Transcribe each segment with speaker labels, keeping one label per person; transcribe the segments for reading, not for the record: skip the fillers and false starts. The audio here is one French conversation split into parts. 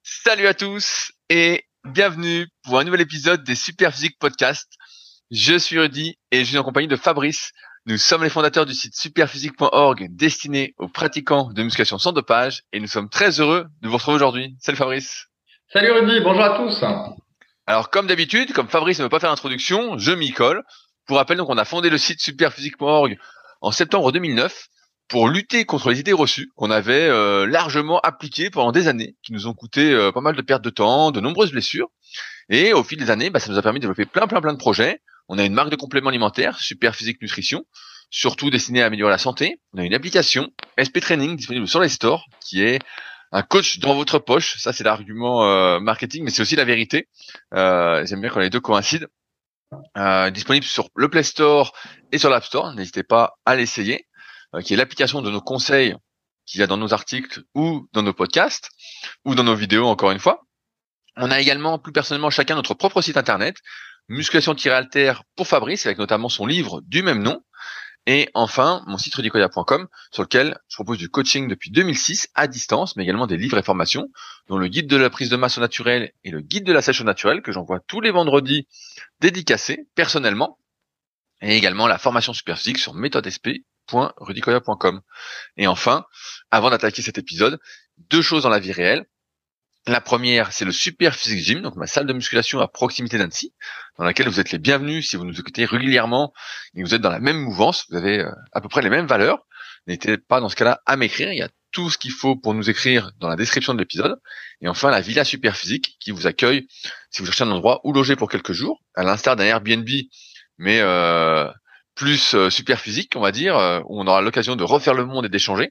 Speaker 1: Salut à tous et bienvenue pour un nouvel épisode des Superphysique Podcast. Je suis Rudy et je suis en compagnie de Fabrice. Nous sommes les fondateurs du site superphysique.org destiné aux pratiquants de musculation sans dopage et nous sommes très heureux de vous retrouver aujourd'hui. Salut Fabrice.
Speaker 2: Salut Rudy, bonjour à tous.
Speaker 1: Alors comme d'habitude, comme Fabrice ne veut pas faire l'introduction, je m'y colle. Pour rappel, donc on a fondé le site superphysique.org en septembre 2009 pour lutter contre les idées reçues qu'on avait largement appliquées pendant des années, qui nous ont coûté pas mal de pertes de temps, de nombreuses blessures. Et au fil des années, ça nous a permis de développer plein de projets. On a une marque de compléments alimentaires, Superphysique Nutrition, surtout destinée à améliorer la santé. On a une application SP Training disponible sur les stores, qui est un coach dans votre poche. Ça, c'est l'argument marketing, mais c'est aussi la vérité. J'aime bien quand les deux coïncident. Disponible sur le Play Store et sur l'App Store. N'hésitez pas à l'essayer. Qui est l'application de nos conseils qu'il y a dans nos articles ou dans nos podcasts ou dans nos vidéos encore une fois. On a également plus personnellement chacun notre propre site internet, musculation-alter pour Fabrice avec notamment son livre du même nom. Et enfin, mon site rudicoya.com sur lequel je propose du coaching depuis 2006 à distance, mais également des livres et formations, dont le guide de la prise de masse au naturel et le guide de la sèche au naturel que j'envoie tous les vendredis dédicacés personnellement. Et également la formation Superphysique sur méthodesp.rudicoya.com. Et enfin, avant d'attaquer cet épisode, deux choses dans la vie réelle. La première, c'est le Superphysique Gym, donc ma salle de musculation à proximité d'Annecy, dans laquelle vous êtes les bienvenus si vous nous écoutez régulièrement et que vous êtes dans la même mouvance, vous avez à peu près les mêmes valeurs. N'hésitez pas dans ce cas-là à m'écrire, il y a tout ce qu'il faut pour nous écrire dans la description de l'épisode. Et enfin, la Villa Superphysique qui vous accueille si vous cherchez un endroit où loger pour quelques jours, à l'instar d'un Airbnb, mais plus Superphysique, on va dire, où on aura l'occasion de refaire le monde et d'échanger.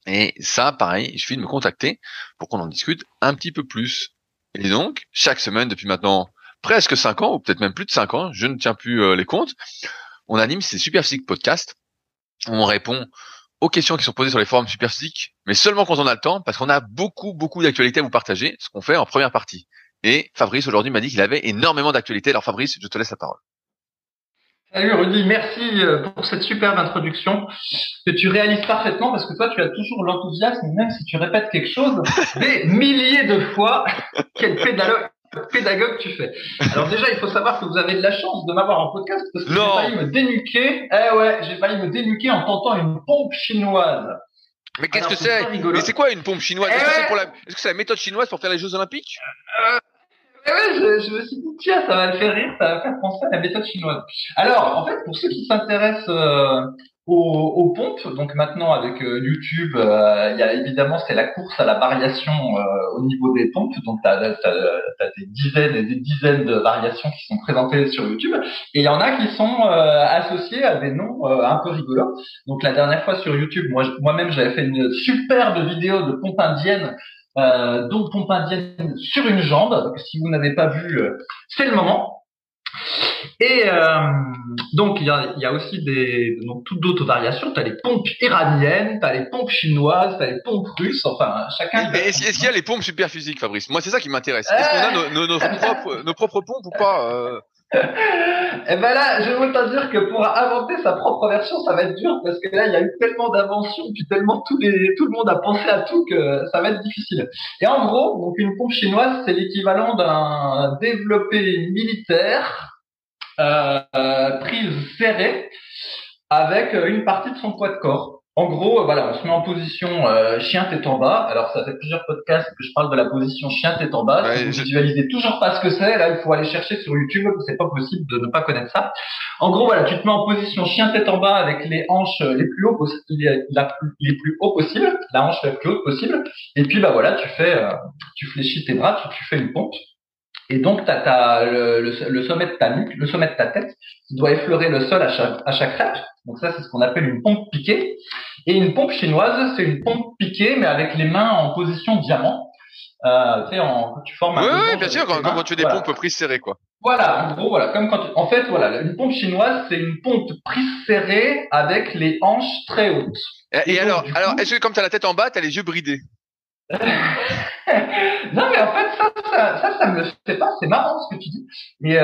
Speaker 1: Et ça, pareil, il suffit de me contacter pour qu'on en discute un petit peu plus. Et donc, chaque semaine, depuis maintenant presque 5 ans, ou peut-être même plus de 5 ans, je ne tiens plus les comptes, on anime ces Superphysique Podcasts, où on répond aux questions qui sont posées sur les forums Superphysique, mais seulement quand on a le temps, parce qu'on a beaucoup d'actualités à vous partager, ce qu'on fait en première partie. Et Fabrice, aujourd'hui, m'a dit qu'il avait énormément d'actualités. Alors Fabrice, je te laisse la parole.
Speaker 2: Salut Rudy, merci pour cette superbe introduction que tu réalises parfaitement parce que toi tu as toujours l'enthousiasme, même si tu répètes quelque chose des milliers de fois. Quel pédagogue tu fais. Alors déjà, il faut savoir que vous avez de la chance de m'avoir en podcast parce que j'ai failli me dénuquer. J'ai failli me dénuquer en tentant une pompe chinoise.
Speaker 1: Mais qu'est-ce que c'est? Mais c'est quoi une pompe chinoise? Est-ce que c'est la méthode chinoise pour faire les Jeux Olympiques?
Speaker 2: Je me suis dit, tiens, ça va le faire rire, ça va faire penser à la méthode chinoise. Alors, en fait, pour ceux qui s'intéressent aux pompes, donc maintenant avec YouTube, il y a évidemment, c'est la course à la variation au niveau des pompes. Donc, t'as des dizaines et des dizaines de variations qui sont présentées sur YouTube. Et il y en a qui sont associés à des noms un peu rigolos. Donc, la dernière fois sur YouTube, moi-même, j'avais fait une superbe vidéo de pompe indienne. Donc pompe indienne sur une jambe. Donc, si vous n'avez pas vu, c'est le moment. Et donc il y a aussi toutes d'autres variations. T'as les pompes iraniennes, t'as les pompes chinoises, t'as les pompes russes. Enfin, chacun.
Speaker 1: Mais est-ce qu'il y a les pompes Superphysique, Fabrice? Moi, c'est ça qui m'intéresse. Est-ce qu'on a nos propres pompes ou pas?
Speaker 2: Et ben là, je veux te dire que pour inventer sa propre version, ça va être dur parce que là, il y a eu tellement d'inventions, puis tellement tout le monde a pensé à tout que ça va être difficile. Et en gros, donc une pompe chinoise, c'est l'équivalent d'un développé militaire prise serrée avec une partie de son poids de corps. En gros, voilà, on se met en position chien tête en bas. Alors, ça fait plusieurs podcasts que je parle de la position chien tête en bas. Si vous visualisez toujours pas ce que c'est, là, il faut aller chercher sur YouTube. C'est pas possible de ne pas connaître ça. En gros, voilà, tu te mets en position chien tête en bas avec les hanches les plus hauts les plus hauts possible, la hanche la plus haute possible. Et puis, bah voilà, tu fléchis tes bras, tu fais une pompe. Et donc, t'as le sommet de ta nuque, le sommet de ta tête, qui doit effleurer le sol à chaque rep. Donc ça, c'est ce qu'on appelle une pompe piquée. Et une pompe chinoise, c'est une pompe piquée, mais avec les mains en position diamant. Tu formes un.
Speaker 1: Oui, bien sûr, comme quand tu fais des pompes prises serrées, quoi.
Speaker 2: Voilà, en gros, voilà, en fait, voilà, une pompe chinoise, c'est une pompe prise serrée avec les hanches très hautes.
Speaker 1: Et alors, est-ce que comme t'as la tête en bas, t'as les yeux bridés?
Speaker 2: Non, mais en fait, ça, c'est ça me le fait pas. C'est marrant ce que tu dis. Mais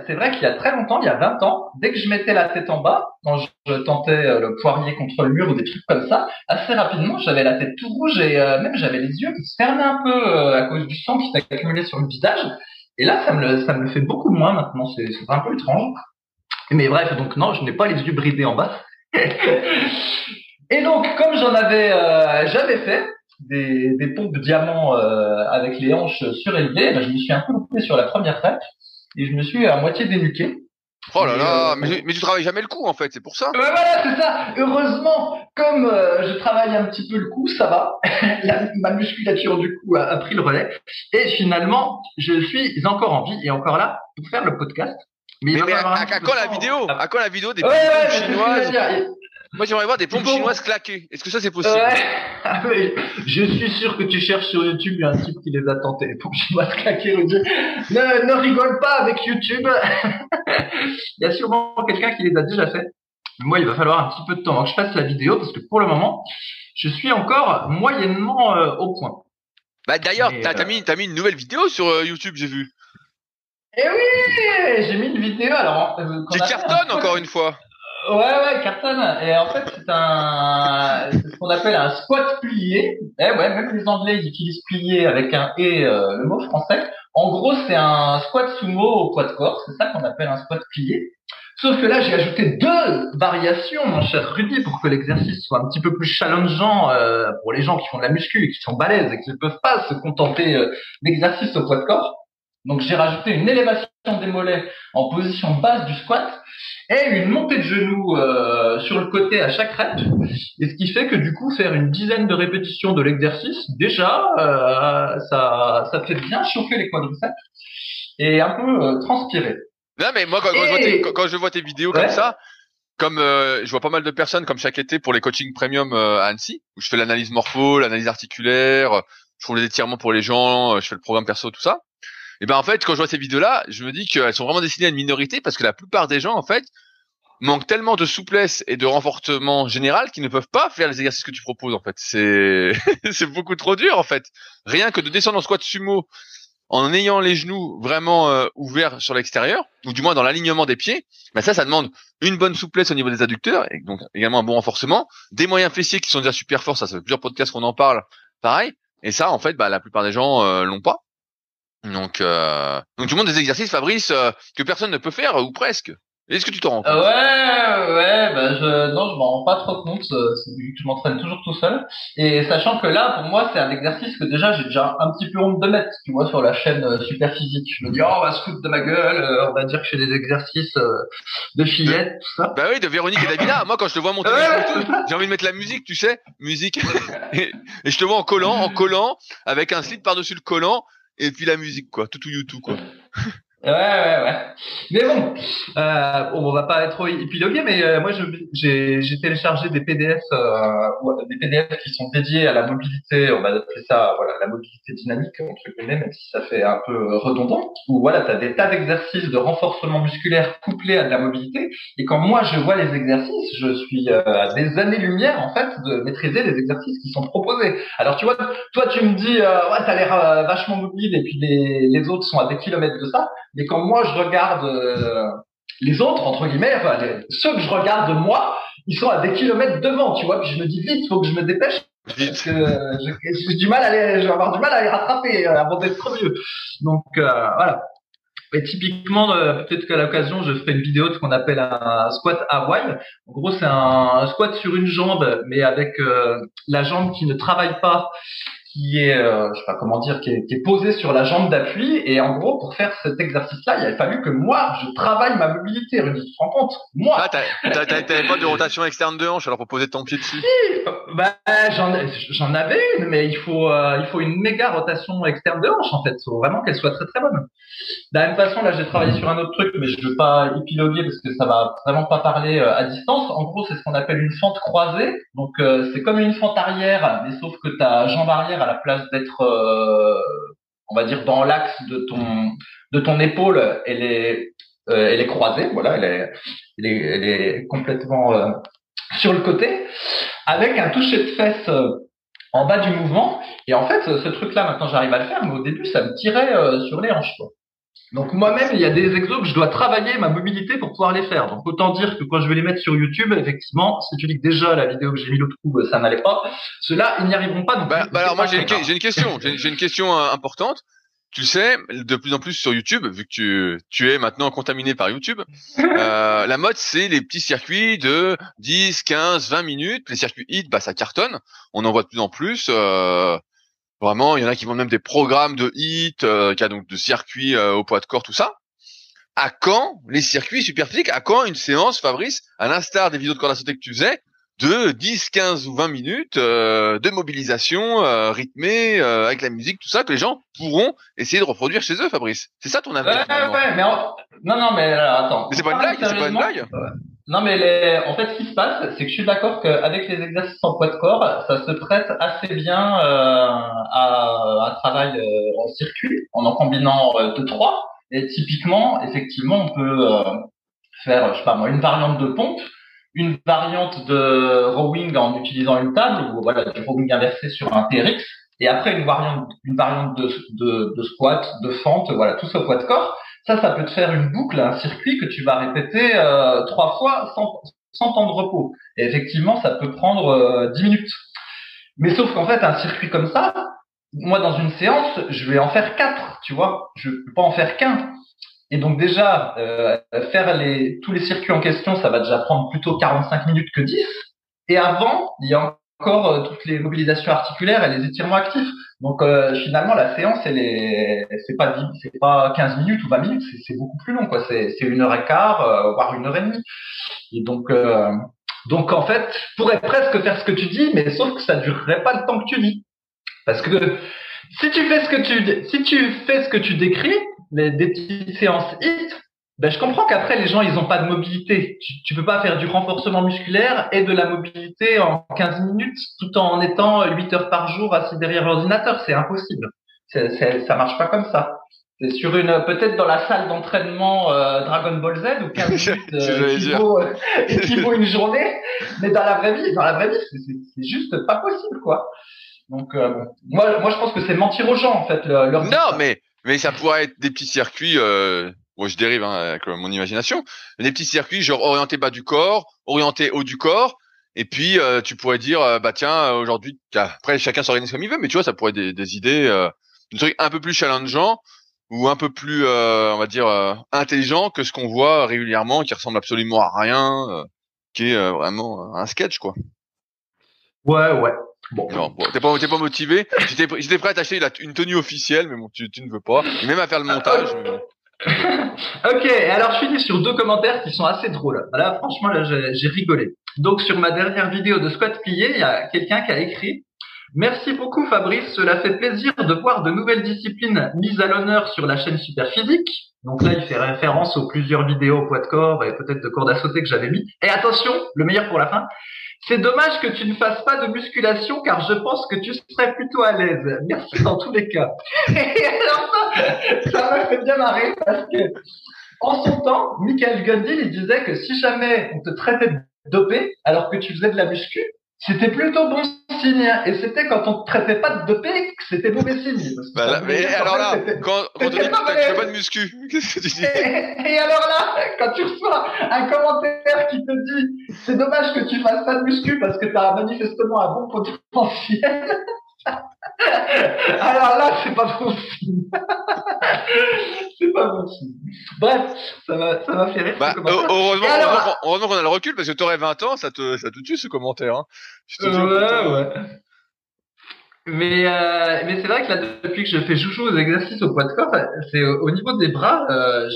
Speaker 2: c'est vrai qu'il y a très longtemps, il y a 20 ans, dès que je mettais la tête en bas, quand je tentais le poirier contre le mur ou des trucs comme ça, assez rapidement, j'avais la tête tout rouge et même j'avais les yeux qui se fermaient un peu à cause du sang qui s'accumulait sur le visage. Et là, ça me le fait beaucoup moins maintenant. C'est un peu étrange. Mais bref, donc non, je n'ai pas les yeux bridés en bas. Et donc, comme j'avais fait des pompes de diamants avec les hanches surélevées, ben, je me suis un peu loupé sur la première traite et je me suis à moitié dénuqué.
Speaker 1: Oh là là, mais tu travailles jamais le coup en fait, c'est pour ça.
Speaker 2: Voilà, c'est ça. Heureusement, comme je travaille un petit peu le cou, ça va. Ma musculature du cou a pris le relais. Et finalement, je suis encore en vie et encore là pour faire le podcast.
Speaker 1: Mais à quand la vidéo? À quand la vidéo des
Speaker 2: pompes chinoises?
Speaker 1: Moi, j'aimerais voir des pompes chinoises claquées. Est-ce que ça, c'est possible?
Speaker 2: Oui. Je suis sûr que tu cherches sur YouTube, il y a un type qui les a tentés, les pompes chinoises claquées. Ne rigole pas avec YouTube. Il y a sûrement quelqu'un qui les a déjà fait. Moi, il va falloir un petit peu de temps avant que je fasse la vidéo parce que pour le moment, je suis encore moyennement au point.
Speaker 1: Bah d'ailleurs, t'as mis une nouvelle vidéo sur YouTube, j'ai vu.
Speaker 2: Eh oui, j'ai mis une vidéo. Alors,
Speaker 1: qui cartonne encore une fois.
Speaker 2: Ouais, cartonne. Et en fait, c'est ce qu'on appelle un squat plié. Eh ouais, même les Anglais, ils utilisent plié avec un et le mot français. En gros, c'est un squat sumo au poids de corps. C'est ça qu'on appelle un squat plié. Sauf que là, j'ai ajouté 2 variations, mon cher Rudy, pour que l'exercice soit un petit peu plus challengeant pour les gens qui font de la muscu et qui sont balèzes et qui ne peuvent pas se contenter d'exercices au poids de corps. Donc, j'ai rajouté une élévation des mollets en position basse du squat et une montée de genoux sur le côté à chaque rep. Et ce qui fait que du coup, faire une dizaine de répétitions de l'exercice, déjà, ça fait bien chauffer les quadriceps et un peu transpirer.
Speaker 1: Non, mais moi, quand je vois tes vidéos comme ça, comme je vois pas mal de personnes comme chaque été pour les coachings premium à Annecy, où je fais l'analyse morpho, l'analyse articulaire, je fais les étirements pour les gens, je fais le programme perso, tout ça. Et ben en fait, quand je vois ces vidéos-là, je me dis qu'elles sont vraiment destinées à une minorité parce que la plupart des gens, en fait, manquent tellement de souplesse et de renforcement général qu'ils ne peuvent pas faire les exercices que tu proposes. En fait, c'est c'est beaucoup trop dur. En fait, rien que de descendre en squat sumo en ayant les genoux vraiment ouverts sur l'extérieur, ou du moins dans l'alignement des pieds, ben ça demande une bonne souplesse au niveau des adducteurs et donc également un bon renforcement, des moyens fessiers qui sont déjà super forts. Ça fait plusieurs podcasts qu'on en parle. Pareil. Et ça, en fait, bah la plupart des gens l'ont pas. Donc tu montres des exercices, Fabrice, que personne ne peut faire ou presque. Est-ce que tu t'en rends compte?
Speaker 2: Ouais, bah je m'en rends pas trop compte, vu que je m'entraîne toujours tout seul. Et sachant que là, pour moi, c'est un exercice que déjà j'ai déjà un petit peu honte de mettre, tu vois, sur la chaîne Super Physique. Je me dis, oh, on va se foutre de ma gueule, on va dire que je fais des exercices de fillettes, tout ça.
Speaker 1: Bah oui, de Véronique et Davina. Moi, quand je te vois monter j'ai envie de mettre la musique, tu sais, musique. et je te vois en collant, avec un slip par-dessus le collant. Et puis la musique, quoi, tout YouTube, quoi.
Speaker 2: Ouais. Mais bon, on va pas trop épiloguer, mais moi j'ai téléchargé des PDF qui sont dédiés à la mobilité, on va appeler ça voilà la mobilité dynamique entre guillemets, même si ça fait un peu redondant. Où voilà, t'as des tas d'exercices de renforcement musculaire couplés à de la mobilité. Et quand moi je vois les exercices, je suis à des années-lumière en fait de maîtriser les exercices qui sont proposés. Alors tu vois, toi tu me dis ouais t'as l'air vachement mobile et puis les autres sont à des kilomètres de ça. Mais quand moi je regarde les autres entre guillemets, enfin, ceux que je regarde moi, ils sont à des kilomètres devant, tu vois. Puis je me dis vite, faut que je me dépêche parce que j'ai du mal je vais avoir du mal à les rattraper avant d'être mieux. Donc voilà. Et typiquement, peut-être qu'à l'occasion, je ferai une vidéo de ce qu'on appelle un squat Hawaii. En gros, c'est un squat sur une jambe, mais avec la jambe qui ne travaille pas, qui est, je sais pas comment dire, qui est posée sur la jambe d'appui. Et en gros, pour faire cet exercice-là, il a fallu que moi, je travaille ma mobilité. Rudy, tu te rends compte? Moi.
Speaker 1: Ah, t'avais pas de rotation externe de hanche, alors pour poser ton pied dessus.
Speaker 2: Si, bah, j'en avais une, mais il faut une méga rotation externe de hanche, en fait. Il faut vraiment qu'elle soit très très bonne. De la même façon, là, j'ai travaillé sur un autre truc, mais je veux pas épiloguer parce que ça va vraiment pas parler à distance. En gros, c'est ce qu'on appelle une fente croisée. Donc, c'est comme une fente arrière, mais sauf que ta jambe arrière, à la place d'être, on va dire, dans l'axe de ton épaule, elle est croisée. Voilà, elle est complètement sur le côté, avec un toucher de fesse en bas du mouvement. Et en fait, ce truc-là, maintenant, j'arrive à le faire, mais au début, ça me tirait sur les hanches, quoi. Donc moi-même, il y a des exos que je dois travailler ma mobilité pour pouvoir les faire. Donc autant dire que quand je vais les mettre sur YouTube, effectivement, si tu dis que déjà la vidéo que j'ai mis l'autre coup, ça n'allait pas, ceux-là, ils n'y arriveront pas. Donc
Speaker 1: Alors moi j'ai une question, j'ai une question importante. Tu sais, de plus en plus sur YouTube, vu que tu es maintenant contaminé par YouTube, la mode c'est les petits circuits de 10, 15, 20 minutes. Les circuits hit, bah ça cartonne. On en voit de plus en plus. Vraiment, il y en a qui vendent même des programmes de hit, qui a donc de circuits au poids de corps, tout ça. À quand les circuits super physiques? À quand une séance, Fabrice, à l'instar des vidéos de corde à sauter que tu faisais, de 10, 15 ou 20 minutes de mobilisation rythmée avec la musique, tout ça, que les gens pourront essayer de reproduire chez eux, Fabrice. C'est ça ton avenir?
Speaker 2: Ouais, mais non, mais attends.
Speaker 1: Mais c'est pas une blague, c'est pas une blague.
Speaker 2: Non, mais en fait, ce qui se passe, c'est que je suis d'accord qu'avec les exercices en poids de corps, ça se prête assez bien à un travail en circuit, en combinant deux, trois. Et typiquement, effectivement, on peut faire, je sais pas moi, une variante de pompe, une variante de rowing en utilisant une table, ou voilà, du rowing inversé sur un TRX, et après une variante de squat, de fente, voilà, tout ça au poids de corps. Ça peut te faire une boucle, un circuit que tu vas répéter 3 fois sans temps de repos. Et effectivement, ça peut prendre 10 minutes. Mais sauf qu'en fait, un circuit comme ça, moi, dans une séance, je vais en faire 4, tu vois. Je peux pas en faire qu'un. Et donc déjà, faire tous les circuits en question, ça va déjà prendre plutôt 45 minutes que 10. Et avant, il y a encore toutes les mobilisations articulaires et les étirements actifs. Donc finalement, la séance, c'est pas 15 minutes ou 20 minutes, c'est beaucoup plus long, quoi. C'est 1h15, voire 1h30. Et donc en fait, je pourrais presque faire ce que tu dis, mais sauf que ça durerait pas le temps que tu dis. Parce que si tu fais ce que tu décris, des petites séances HIIT, ben je comprends qu'après les gens ils ont pas de mobilité. Tu peux pas faire du renforcement musculaire et de la mobilité en 15 minutes tout en étant 8 heures par jour assis derrière l'ordinateur, c'est impossible. Ça marche pas comme ça. C'est sur peut-être dans la salle d'entraînement Dragon Ball Z où 15 minutes équivaut une journée, mais dans la vraie vie, c'est juste pas possible, quoi. Donc moi je pense que c'est mentir aux gens en fait.
Speaker 1: Non, mais ça pourrait être des petits circuits. Moi je dérive avec mon imagination. Des petits circuits genre orientés bas du corps, orientés haut du corps. Et puis tu pourrais dire bah tiens aujourd'hui. Après chacun s'organise comme il veut, mais tu vois ça pourrait être des idées, des trucs un peu plus challengeants ou un peu plus on va dire intelligents que ce qu'on voit régulièrement, qui ressemble absolument à rien, qui est vraiment un sketch, quoi.
Speaker 2: Ouais. Bon.
Speaker 1: Non, bon, t'es pas motivé. J'étais prêt à t'acheter une tenue officielle, mais bon, tu ne veux pas. Et même à faire le montage.
Speaker 2: Ok, alors je finis sur 2 commentaires qui sont assez drôles. Là, franchement, là, j'ai rigolé. Donc, sur ma dernière vidéo de squat plié, il y a quelqu'un qui a écrit: merci beaucoup Fabrice, cela fait plaisir de voir de nouvelles disciplines mises à l'honneur sur la chaîne Superphysique. Donc là, il fait référence aux plusieurs vidéos poids de corps et peut-être de corde à sauter que j'avais mis. Et attention, le meilleur pour la fin. C'est dommage que tu ne fasses pas de musculation car je pense que tu serais plutôt à l'aise. Merci dans tous les cas. Et alors ça m'a fait bien marrer parce que en son temps, Michael Gundil, il disait que si jamais on te traitait de dopé alors que tu faisais de la muscu, c'était plutôt bon signe. Et c'était quand on te traitait pas de dopé que c'était mauvais signe.
Speaker 1: Mais alors là, quand on te dit que tu fais pas de muscu, qu'est-ce que tu dis?
Speaker 2: Et alors là, quand tu reçois un commentaire qui te dit c'est dommage que tu fasses pas de muscu parce que tu as manifestement un bon potentiel. Alors là, c'est pas bon signe. C'est pas bon signe. Bref, ça m'a fait rire.
Speaker 1: Heureusement qu'on a le recul parce que t'aurais 20 ans, ça te tue ce commentaire. Hein.
Speaker 2: Ouais. Mais c'est vrai que là, depuis que je fais chouchou aux exercices au poids de corps, c'est au niveau des bras,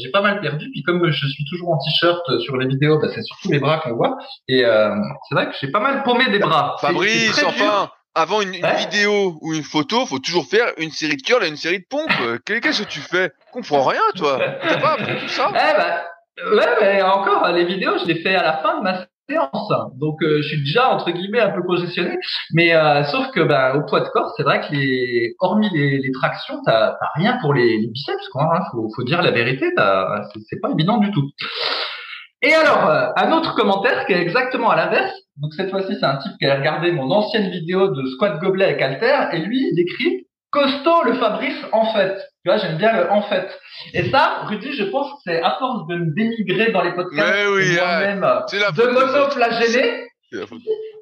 Speaker 2: j'ai pas mal perdu. Puis comme je suis toujours en t-shirt sur les vidéos, bah, c'est surtout les bras qu'on voit. Et c'est vrai que j'ai pas mal paumé des bras.
Speaker 1: Fabrice, enfin, avant une vidéo ou une photo, faut toujours faire une série de curls et une série de pompes. Qu'est-ce que tu fais? Comprends rien, toi. T'as pas appris tout ça?
Speaker 2: Ouais, mais encore, les vidéos, je les fais à la fin de ma séance. Donc, je suis déjà, entre guillemets, un peu congestionné. Mais, sauf que, au poids de corps, c'est vrai que hormis les tractions, t'as rien pour les biceps, quoi, hein. Faut dire la vérité, c'est pas évident du tout. Et alors, un autre commentaire qui est exactement à l'inverse. Donc cette fois-ci, c'est un type qui a regardé mon ancienne vidéo de squat gobelet avec haltère et lui, il écrit costaud le Fabrice en fait. Tu vois, j'aime bien le en fait. Et ça, Rudy, je pense que c'est à force de me dénigrer dans les podcasts,
Speaker 1: Mais oui,
Speaker 2: moi-même
Speaker 1: de
Speaker 2: m'auto-flageller.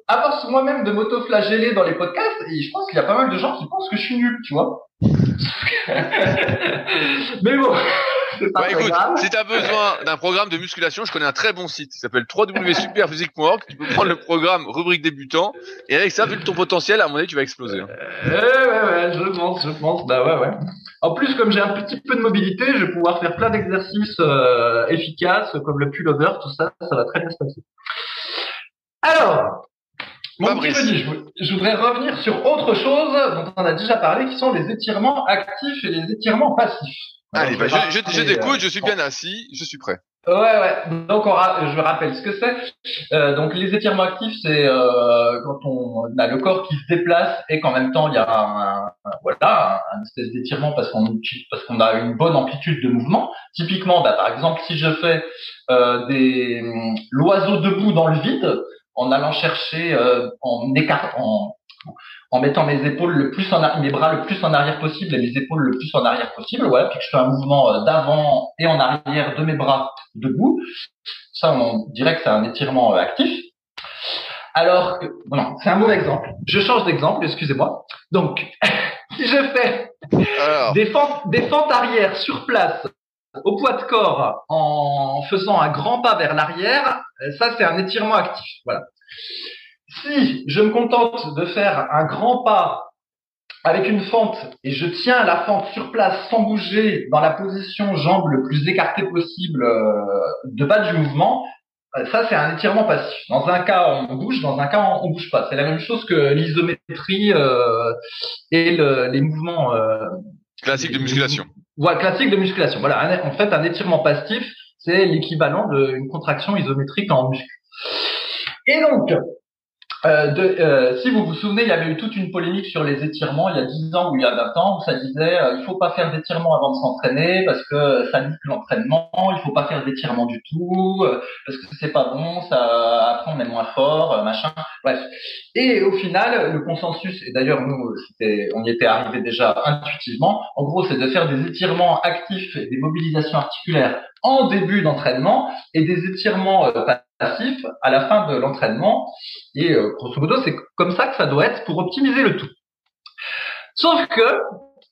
Speaker 2: À force moi-même de m'auto-flageller dans les podcasts, et je pense qu'il y a pas mal de gens qui pensent que je suis nul, tu vois. Mais bon, c'est pas très
Speaker 1: écoute,
Speaker 2: grave.
Speaker 1: si t'as besoin d'un programme de musculation, je connais un très bon site. Il s'appelle www.superphysique.org. Tu peux prendre le programme rubrique débutant. Et avec ça, vu ton potentiel, à mon avis, tu vas exploser.
Speaker 2: Ouais, je pense, bah ouais. En plus, comme j'ai un petit peu de mobilité, je vais pouvoir faire plein d'exercices efficaces, comme le pullover, tout ça, ça va très bien se passer. Alors, mon petit Rudy, je voudrais revenir sur autre chose dont on a déjà parlé, qui sont les étirements actifs et les étirements passifs.
Speaker 1: Alors, allez, je t'écoute, je suis bien assis, je suis prêt.
Speaker 2: Ouais. Donc, je rappelle ce que c'est. Donc, les étirements actifs, c'est quand on a le corps qui se déplace et qu'en même temps, il y a un espèce d'étirement parce qu'on a une bonne amplitude de mouvement. Typiquement, par exemple, si je fais l'oiseau debout dans le vide, en allant chercher, en mettant mes épaules mes bras le plus en arrière possible et mes épaules le plus en arrière possible, voilà, puis que je fais un mouvement d'avant et en arrière de mes bras debout. Ça, on dirait que c'est un étirement actif. Alors que, non, c'est un mauvais exemple. Je change d'exemple, excusez-moi. Donc, si je fais des fentes arrière sur place au poids de corps en faisant un grand pas vers l'arrière, ça c'est un étirement actif. Voilà. Si je me contente de faire un grand pas avec une fente et je tiens la fente sur place sans bouger dans la position jambe le plus écartée possible de bas du mouvement, ça c'est un étirement passif. Dans un cas on bouge, dans un cas on bouge pas. C'est la même chose que l'isométrie et les mouvements
Speaker 1: classiques de musculation.
Speaker 2: Voilà, classique de musculation. Voilà, en fait un étirement passif, c'est l'équivalent d'une contraction isométrique en muscu. Et donc, si vous vous souvenez, il y avait eu toute une polémique sur les étirements il y a 10 ans ou il y a 20 ans où ça disait il faut pas faire d'étirements avant de s'entraîner parce que ça nique l'entraînement, il faut pas faire d'étirements du tout parce que c'est pas bon, ça après on est moins fort, machin. Bref. Et au final, le consensus, et d'ailleurs nous on y était arrivé déjà intuitivement, en gros c'est de faire des étirements actifs et des mobilisations articulaires en début d'entraînement et des étirements passifs à la fin de l'entraînement. Et grosso modo, c'est comme ça que ça doit être pour optimiser le tout. Sauf que,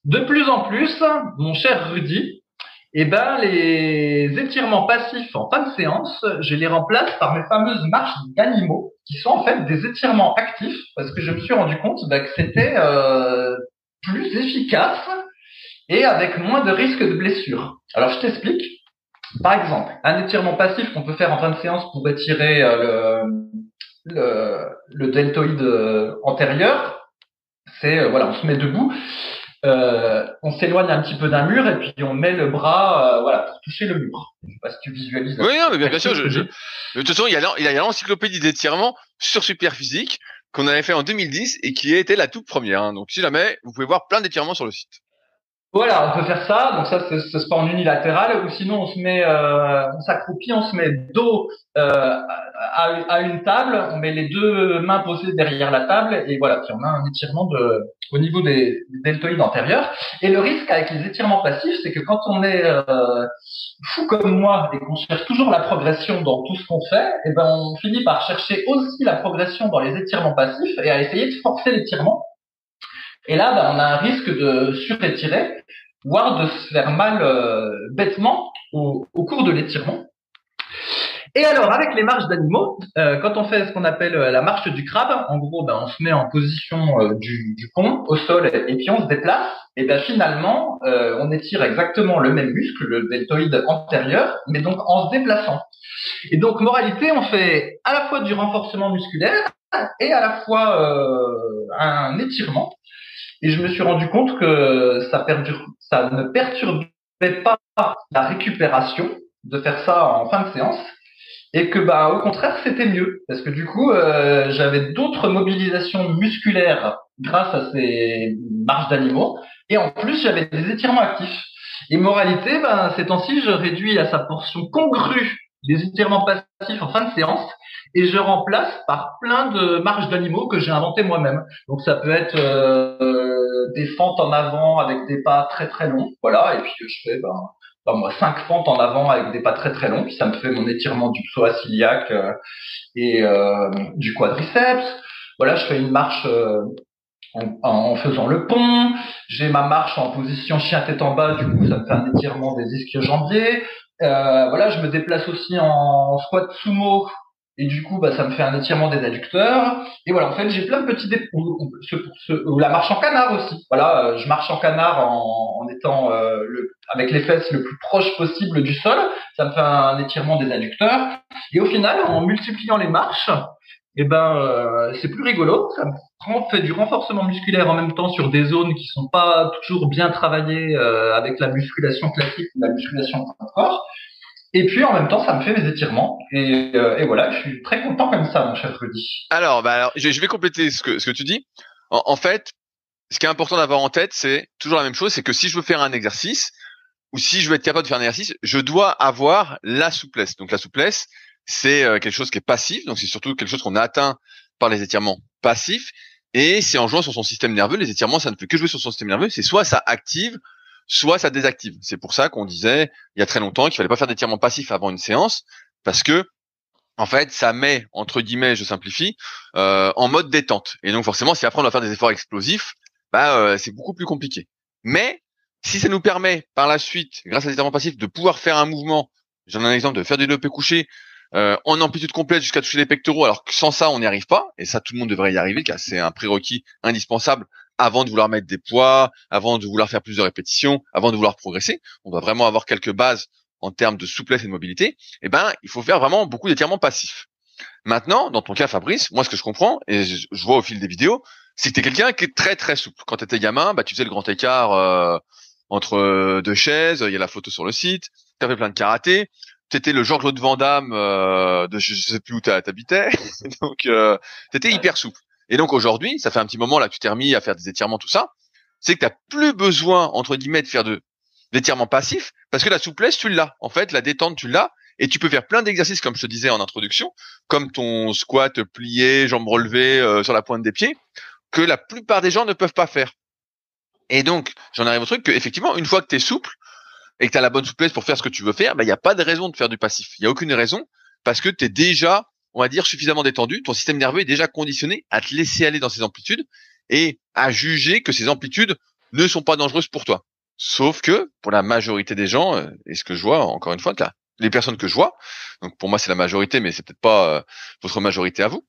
Speaker 2: de plus en plus, mon cher Rudy, les étirements passifs en fin de séance, je les remplace par mes fameuses marches d'animaux, qui sont en fait des étirements actifs, parce que je me suis rendu compte que c'était plus efficace et avec moins de risque de blessure. Alors, je t'explique. Par exemple, un étirement passif qu'on peut faire en fin de séance pour étirer le deltoïde antérieur, c'est on se met debout, on s'éloigne un petit peu d'un mur et puis on met le bras pour toucher le mur. Je sais pas si tu visualises.
Speaker 1: Oui, non, mais bien sûr. De toute façon, il y a l'encyclopédie d'étirement sur Superphysique qu'on avait fait en 2010 et qui était la toute première. Hein. Donc, si jamais, vous pouvez voir plein d'étirements sur le site.
Speaker 2: Voilà, on peut faire ça. Donc ça, c'est pas en unilatéral. Ou sinon, on s'accroupit, on se met dos à une table, on met les deux mains posées derrière la table et voilà. Puis on a un étirement au niveau des deltoïdes antérieurs. Et le risque avec les étirements passifs, c'est que quand on est fou comme moi et qu'on cherche toujours la progression dans tout ce qu'on fait, on finit par chercher aussi la progression dans les étirements passifs et à essayer de forcer l'étirement. Et là, on a un risque de surétirer, voire de se faire mal bêtement au cours de l'étirement. Et alors, avec les marches d'animaux, quand on fait ce qu'on appelle la marche du crabe, en gros, on se met en position du pont au sol et puis on se déplace. Et finalement, on étire exactement le même muscle, le deltoïde antérieur, mais donc en se déplaçant. Et donc, moralité, on fait à la fois du renforcement musculaire et à la fois un étirement. Et je me suis rendu compte que ça ne perturbait pas la récupération de faire ça en fin de séance. Et que, au contraire, c'était mieux. Parce que du coup, j'avais d'autres mobilisations musculaires grâce à ces marches d'animaux. Et en plus, j'avais des étirements actifs. Et moralité, ces temps-ci, je réduis à sa portion congrue des étirements passifs en fin de séance et je remplace par plein de marches d'animaux que j'ai inventées moi-même. Donc ça peut être des fentes en avant avec des pas très très longs, voilà, et puis je fais moi 5 fentes en avant avec des pas très très longs, puis ça me fait mon étirement du psoas iliaque et du quadriceps. Voilà, je fais une marche en faisant le pont. J'ai ma marche en position chien tête en bas, du coup ça me fait un étirement des ischio-jambiers. Voilà, je me déplace aussi en squat sumo et du coup ça me fait un étirement des adducteurs. Et voilà, en fait j'ai plein de petits ou la marche en canard aussi. Voilà, je marche en canard en étant avec les fesses le plus proche possible du sol. Ça me fait un étirement des adducteurs. Et au final, en multipliant les marches, c'est plus rigolo. Ça me fait du renforcement musculaire en même temps sur des zones qui sont pas toujours bien travaillées avec la musculation classique ou la musculation de corps. Et puis en même temps, ça me fait mes étirements. Et voilà, je suis très content comme ça, mon cher Rudy.
Speaker 1: Alors, je vais compléter ce que tu dis. En fait, ce qui est important d'avoir en tête, c'est toujours la même chose, c'est que si je veux faire un exercice, ou si je veux être capable de faire un exercice, je dois avoir la souplesse. Donc la souplesse, c'est quelque chose qui est passif, donc c'est surtout quelque chose qu'on atteint par les étirements passifs, et c'est en jouant sur son système nerveux. Les étirements, ça ne fait que jouer sur son système nerveux, c'est soit ça active, soit ça désactive. C'est pour ça qu'on disait il y a très longtemps qu'il fallait pas faire d'étirements passifs avant une séance, parce que en fait, ça met, entre guillemets, je simplifie, en mode détente. Et donc forcément, si après on doit faire des efforts explosifs, c'est beaucoup plus compliqué. Mais si ça nous permet par la suite, grâce à l'étirement passif, de pouvoir faire un mouvement, j'en ai un exemple, de faire du développé couché en amplitude complète jusqu'à toucher les pectoraux, alors que sans ça, on n'y arrive pas. Et ça, tout le monde devrait y arriver, car c'est un prérequis indispensable avant de vouloir mettre des poids, avant de vouloir faire plus de répétitions, avant de vouloir progresser. On doit vraiment avoir quelques bases en termes de souplesse et de mobilité. Il faut faire vraiment beaucoup d'étirements passifs. Maintenant, dans ton cas, Fabrice, moi, ce que je comprends, et je vois au fil des vidéos, c'est que t'es quelqu'un qui est très, très souple. Quand t'étais gamin, tu faisais le grand écart entre deux chaises, il y a la photo sur le site, t'avais plein de karaté, t'étais le Jean-Claude Van Damme de je sais plus où t'habitais, donc t'étais hyper souple. Et donc aujourd'hui, ça fait un petit moment là que tu t'es remis à faire des étirements, tout ça, c'est que t'as plus besoin, entre guillemets, de faire d'étirements passifs, parce que la souplesse, tu l'as. En fait, la détente, tu l'as, et tu peux faire plein d'exercices, comme je te disais en introduction, comme ton squat plié, jambes relevées sur la pointe des pieds, que la plupart des gens ne peuvent pas faire. Et donc, j'en arrive au truc que, effectivement, une fois que tu es souple et que tu as la bonne souplesse pour faire ce que tu veux faire, il n'y a pas de raison de faire du passif. Il n'y a aucune raison, parce que tu es déjà, on va dire, suffisamment détendu. Ton système nerveux est déjà conditionné à te laisser aller dans ces amplitudes et à juger que ces amplitudes ne sont pas dangereuses pour toi. Sauf que, pour la majorité des gens, et ce que je vois, encore une fois, les personnes que je vois, donc pour moi c'est la majorité, mais c'est peut-être pas votre majorité à vous,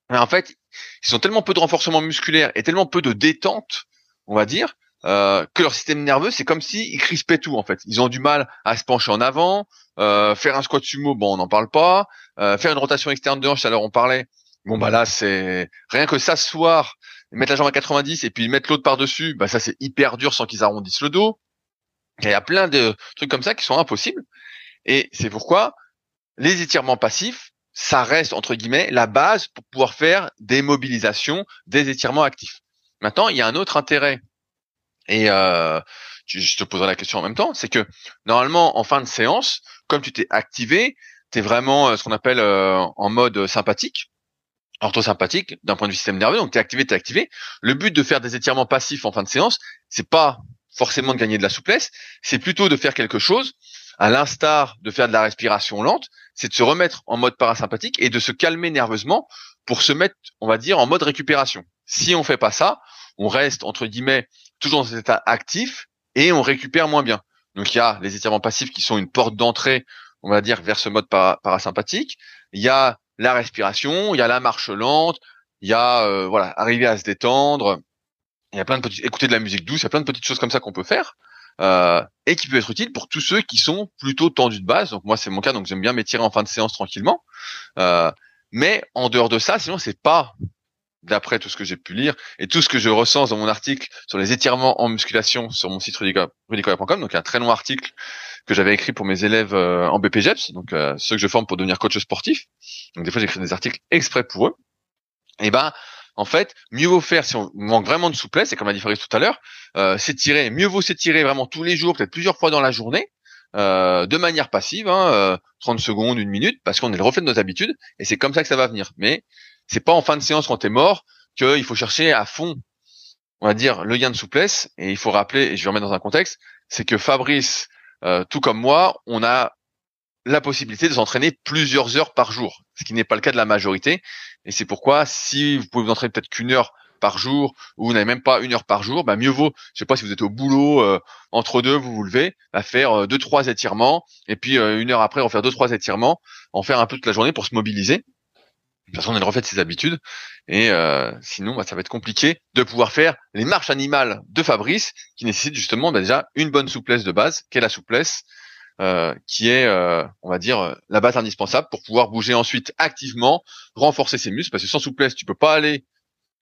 Speaker 1: mais en fait, ils ont tellement peu de renforcement musculaire et tellement peu de détente, on va dire, que leur système nerveux, c'est comme si ils crispaient tout, en fait. Ils ont du mal à se pencher en avant, faire un squat sumo, bon, on n'en parle pas, faire une rotation externe de hanche, alors on parlait, bon, là, c'est rien que s'asseoir, mettre la jambe à 90 et puis mettre l'autre par-dessus, ça, c'est hyper dur sans qu'ils arrondissent le dos. Il y a plein de trucs comme ça qui sont impossibles. Et c'est pourquoi les étirements passifs, ça reste, entre guillemets, la base pour pouvoir faire des mobilisations, des étirements actifs. Maintenant, il y a un autre intérêt, et je te poserai la question en même temps, c'est que normalement, en fin de séance, comme tu t'es activé, tu es vraiment ce qu'on appelle en mode sympathique, orthosympathique, d'un point de vue système nerveux, donc tu es activé, tu es activé. Le but de faire des étirements passifs en fin de séance, c'est pas forcément de gagner de la souplesse, c'est plutôt de faire quelque chose, à l'instar de faire de la respiration lente, c'est de se remettre en mode parasympathique et de se calmer nerveusement pour se mettre, on va dire, en mode récupération. Si on fait pas ça, on reste, entre guillemets, toujours dans cet état actif et on récupère moins bien. Donc il y a les étirements passifs qui sont une porte d'entrée, on va dire, vers ce mode parasympathique. Il y a la respiration, il y a la marche lente, il y a arriver à se détendre. Il y a plein de petites, écouter de la musique douce, il y a plein de petites choses comme ça qu'on peut faire. Et qui peut être utile pour tous ceux qui sont plutôt tendus de base. Donc moi c'est mon cas, donc j'aime bien m'étirer en fin de séance tranquillement. Mais en dehors de ça, sinon c'est pas, d'après tout ce que j'ai pu lire et tout ce que je recense dans mon article sur les étirements en musculation sur mon site rudicoya.com, donc un très long article que j'avais écrit pour mes élèves en BPGEPS, donc ceux que je forme pour devenir coach sportif. Donc des fois j'écris des articles exprès pour eux. Et en fait, mieux vaut faire, si on manque vraiment de souplesse, et comme a dit Fabrice tout à l'heure, mieux vaut s'étirer vraiment tous les jours, peut-être plusieurs fois dans la journée, de manière passive, 30 secondes, 1 minute, parce qu'on est le reflet de nos habitudes, et c'est comme ça que ça va venir. Mais c'est pas en fin de séance quand t'es mort qu'il faut chercher à fond, on va dire, le gain de souplesse. Et il faut rappeler, et je vais remettre dans un contexte, c'est que Fabrice, tout comme moi, on a la possibilité de s'entraîner plusieurs heures par jour, ce qui n'est pas le cas de la majorité. Et c'est pourquoi, si vous pouvez vous entraîner peut-être qu'1 heure par jour, ou vous n'avez même pas 1 heure par jour, bah mieux vaut, je sais pas si vous êtes au boulot, entre deux, vous vous levez, à faire 2-3 étirements, et puis 1 heure après, refaire 2-3 étirements, en faire un peu toute la journée pour se mobiliser. De toute façon, on est le reflet de ses habitudes, et sinon, bah, ça va être compliqué de pouvoir faire les marches animales de Fabrice, qui nécessitent justement déjà une bonne souplesse de base, qu'est la souplesse, qui est, on va dire, la base indispensable pour pouvoir bouger ensuite activement, renforcer ses muscles, parce que sans souplesse, tu peux pas aller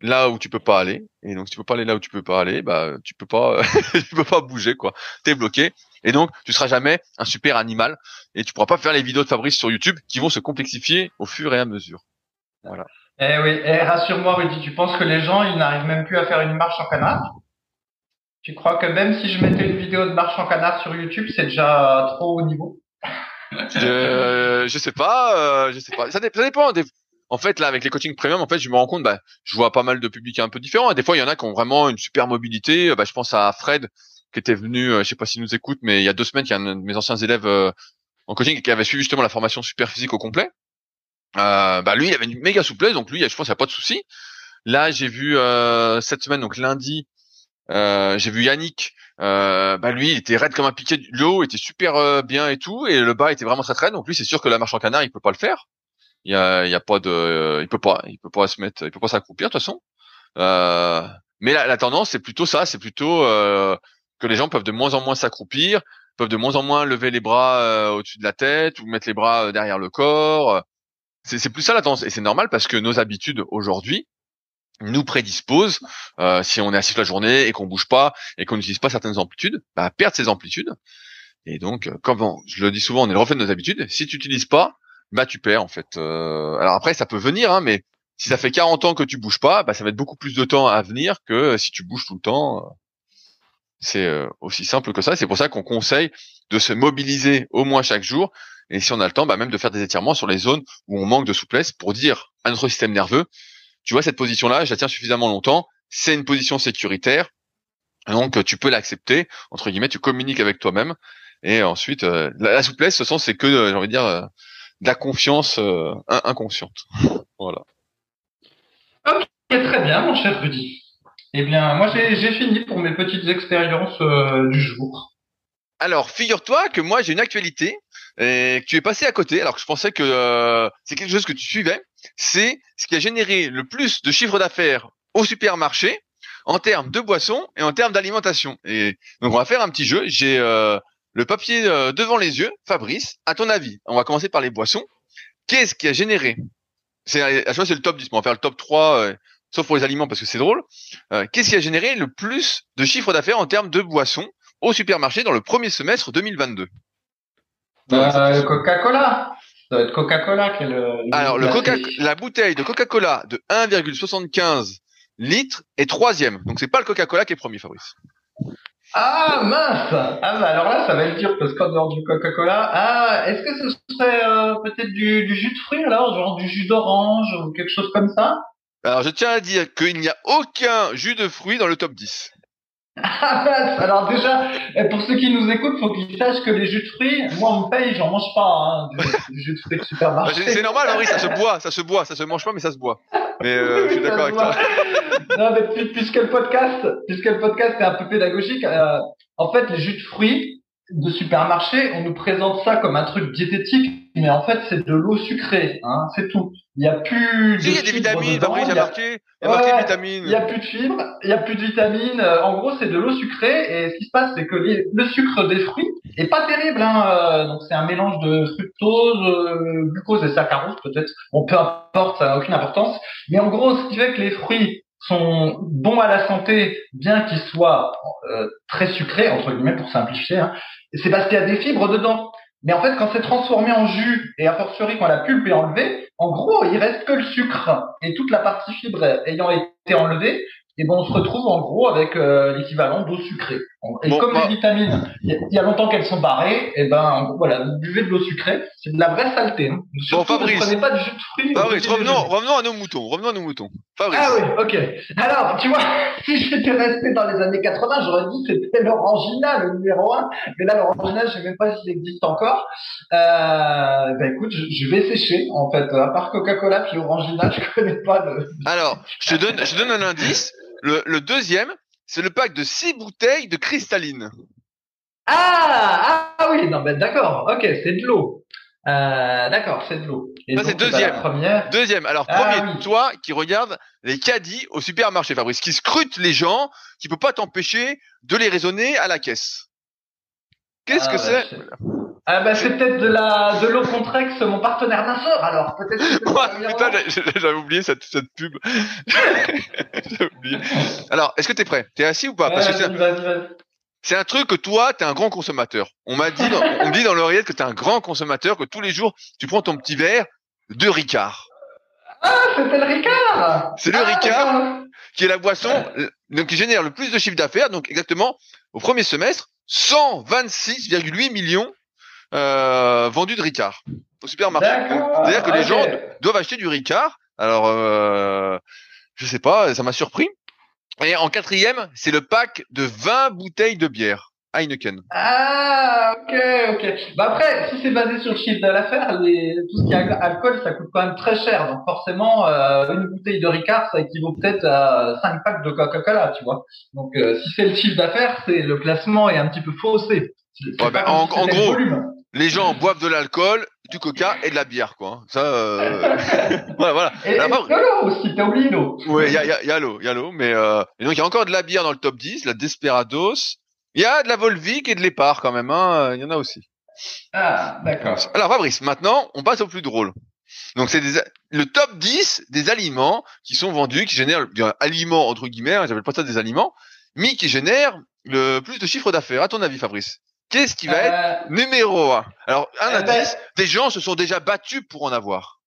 Speaker 1: là où tu peux pas aller, et donc si tu peux pas aller là où tu peux pas aller, bah tu peux pas, tu peux pas bouger quoi. T'es bloqué, et donc tu seras jamais un super animal, et tu pourras pas faire les vidéos de Fabrice sur YouTube qui vont se complexifier au fur et à mesure. Voilà.
Speaker 2: Eh oui, rassure-moi Rudy, tu penses que les gens, ils n'arrivent même plus à faire une marche en canard? Tu crois que même si je mettais une vidéo de marche en canard sur YouTube, c'est déjà trop haut niveau?
Speaker 1: Je sais pas, je sais pas. Ça dépend. En fait, là, avec les coachings premium, en fait, je me rends compte, bah, je vois pas mal de publics un peu différents. Et des fois, il y en a qui ont vraiment une super mobilité. Bah, je pense à Fred, qui était venu, je sais pas s'il nous écoute, mais il y a 2 semaines, il y a un de mes anciens élèves en coaching qui avait suivi justement la formation super physique au complet. Bah, lui, il avait une méga souplesse, donc lui, je pense, il n'y a pas de souci. Là, j'ai vu cette semaine, donc lundi, j'ai vu Yannick. Bah lui, il était raide comme un piquet. Le haut était super bien et tout, et le bas était vraiment très raide. Donc lui, c'est sûr que la marche en canard, il peut pas le faire. Il y a pas de, il peut pas se mettre, il peut pas s'accroupir de toute façon. Mais la tendance, c'est plutôt ça, c'est plutôt que les gens peuvent de moins en moins s'accroupir, peuvent de moins en moins lever les bras au-dessus de la tête ou mettre les bras derrière le corps. C'est plus ça la tendance, et c'est normal parce que nos habitudes aujourd'hui nous prédisposent, si on est assis toute la journée et qu'on bouge pas et qu'on n'utilise pas certaines amplitudes, bah, à perdre ces amplitudes. Et donc, comme je le dis souvent, on est le reflet de nos habitudes. Si tu n'utilises pas, bah tu perds en fait. Alors après, ça peut venir, mais si ça fait 40 ans que tu bouges pas, bah ça va être beaucoup plus de temps à venir que si tu bouges tout le temps. C'est aussi simple que ça. C'est pour ça qu'on conseille de se mobiliser au moins chaque jour. Et si on a le temps, bah même de faire des étirements sur les zones où on manque de souplesse pour dire à notre système nerveux, tu vois, cette position-là, je la tiens suffisamment longtemps. C'est une position sécuritaire. Donc, tu peux l'accepter. Entre guillemets, tu communiques avec toi-même. Et ensuite, la souplesse, ce sens, c'est que, j'ai envie de dire, de la confiance inconsciente. Voilà.
Speaker 2: Ok, très bien, mon cher Rudy. Eh bien, moi, j'ai fini pour mes petites expériences du jour.
Speaker 1: Alors, figure-toi que moi, j'ai une actualité et que tu es passé à côté, alors que je pensais que c'est quelque chose que tu suivais. C'est ce qui a généré le plus de chiffre d'affaires au supermarché en termes de boissons et en termes d'alimentation. Et donc, on va faire un petit jeu. J'ai le papier devant les yeux. Fabrice, à ton avis, on va commencer par les boissons. Qu'est-ce qui a généré? C'est à chaque fois c'est le top 10, mais on va faire le top 3, sauf pour les aliments parce que c'est drôle. Qu'est-ce qui a généré le plus de chiffre d'affaires en termes de boissons au supermarché dans le premier semestre 2022?
Speaker 2: Le Coca-Cola. Ça doit être Coca-Cola qui est
Speaker 1: Alors, la bouteille de Coca-Cola de 1,75 litres est troisième. Donc, c'est pas le Coca-Cola qui est premier, Fabrice.
Speaker 2: Ah mince! Ah bah alors là, ça va être dur parce qu'en dehors du Coca-Cola, est-ce que ce serait peut-être du jus de fruits alors, genre du jus d'orange ou quelque chose comme ça?
Speaker 1: Alors, je tiens à dire qu'il n'y a aucun jus de fruits dans le top 10.
Speaker 2: Ah mince! Alors déjà, pour ceux qui nous écoutent, faut qu'ils sachent que les jus de fruits, moi on me paye, j'en mange pas hein, du jus de fruits de supermarché.
Speaker 1: C'est normal, Henri, ça se boit, ça se mange pas, mais ça se boit. Mais je suis d'accord avec toi.
Speaker 2: Non, mais puisque le podcast est un peu pédagogique, en fait, les jus de fruits de supermarché, on nous présente ça comme un truc diététique, mais en fait, c'est de l'eau sucrée, hein, c'est tout. Il y a plus de
Speaker 1: Si, il y a des vitamines,
Speaker 2: dedans,
Speaker 1: Fabrice, il y a marqué des vitamines.
Speaker 2: il y a plus de fibres, il y a plus de vitamines. En gros, c'est de l'eau sucrée, et ce qui se passe, c'est que le sucre des fruits est pas terrible, hein. Donc c'est un mélange de fructose, glucose et saccharose peut-être. Bon, peu importe, ça n'a aucune importance. Mais en gros, ce qui fait que les fruits sont bons à la santé, bien qu'ils soient très sucrés, entre guillemets, pour simplifier, hein, c'est parce qu'il y a des fibres dedans. Mais en fait, quand c'est transformé en jus, et a fortiori quand la pulpe est enlevée, en gros, il reste que le sucre. Et toute la partie fibre ayant été enlevée, et ben on se retrouve en gros avec l'équivalent d'eau sucrée. Et
Speaker 1: Bon,
Speaker 2: comme les vitamines, il y a longtemps qu'elles sont barrées, et ben voilà, vous buvez de l'eau sucrée, c'est de la vraie saleté. Hein. Surtout,
Speaker 1: Fabrice.
Speaker 2: ne prenez pas de jus de fruits.
Speaker 1: Fabrice, revenons à nos moutons. Fabrice.
Speaker 2: Ah oui, ok. Alors, tu vois, si j'étais resté dans les années 80, j'aurais dit que c'était l'Orangina, le numéro 1. Mais là, l'Orangina, je sais même pas s'il existe encore. Ben écoute, je vais sécher, en fait. À part Coca-Cola puis Orangina, je connais pas de...
Speaker 1: Alors, je te donne un indice. Le deuxième, c'est le pack de 6 bouteilles de cristalline.
Speaker 2: Ah oui, non, ben d'accord. Ok, c'est de l'eau. D'accord, c'est de l'eau. Et
Speaker 1: Ça,
Speaker 2: donc,
Speaker 1: c'est deuxième.
Speaker 2: la première...
Speaker 1: Deuxième. Alors, premier, oui. Toi qui regardes les caddies au supermarché, Fabrice, qui scrutent les gens, qui peut pas t'empêcher de les raisonner à la caisse. Qu'est-ce que c'est?
Speaker 2: Ah bah c'est peut-être de l'eau Contrex, mon partenaire d'un alors peut-être que
Speaker 1: putain, j'avais oublié cette pub. J'avais oublié. Alors, est-ce que t'es prêt? T'es assis ou pas? Parce que
Speaker 2: vas-y.
Speaker 1: C'est un truc que toi, t'es un grand consommateur. On me dit dans l'oreillette que t'es un grand consommateur, que tous les jours, tu prends ton petit verre de Ricard.
Speaker 2: Ah, c'était le Ricard!
Speaker 1: C'est le Ricard, qui est la boisson, donc, qui génère le plus de chiffre d'affaires, donc exactement, au premier semestre, 126,8 millions vendus de Ricard au supermarché. C'est-à-dire que les gens doivent acheter du Ricard. Alors, je sais pas, ça m'a surpris. Et en quatrième, c'est le pack de 20 bouteilles de bière Heineken.
Speaker 2: Ah, ok. Bah après, si c'est basé sur le chiffre d'affaires, tout ce qui est alcool, ça coûte quand même très cher. Donc forcément, une bouteille de Ricard, ça équivaut peut-être à 5 packs de Coca-Cola, tu vois. Donc si c'est le chiffre d'affaires, le classement est un petit peu faussé.
Speaker 1: Ouais, bah, en gros, les gens boivent de l'alcool, du coca et de la bière, quoi. Ça, voilà.
Speaker 2: Et l'eau aussi, t'as oublié l'eau.
Speaker 1: Ouais, il y a l'eau, mais et donc il y a encore de la bière dans le top 10, la Desperados. Il y a de la Volvic et de l'Épar quand même, hein. Il y en a aussi.
Speaker 2: Ah, d'accord.
Speaker 1: Alors Fabrice, maintenant, on passe au plus drôle. Donc c'est le top 10 des aliments qui sont vendus, qui génèrent, aliments entre guillemets, hein, j'appelle pas ça des aliments, mais qui génèrent le plus de chiffre d'affaires. À ton avis, Fabrice? Qu'est-ce qui va être numéro 1? Alors, un indice, des gens se sont déjà battus pour en avoir.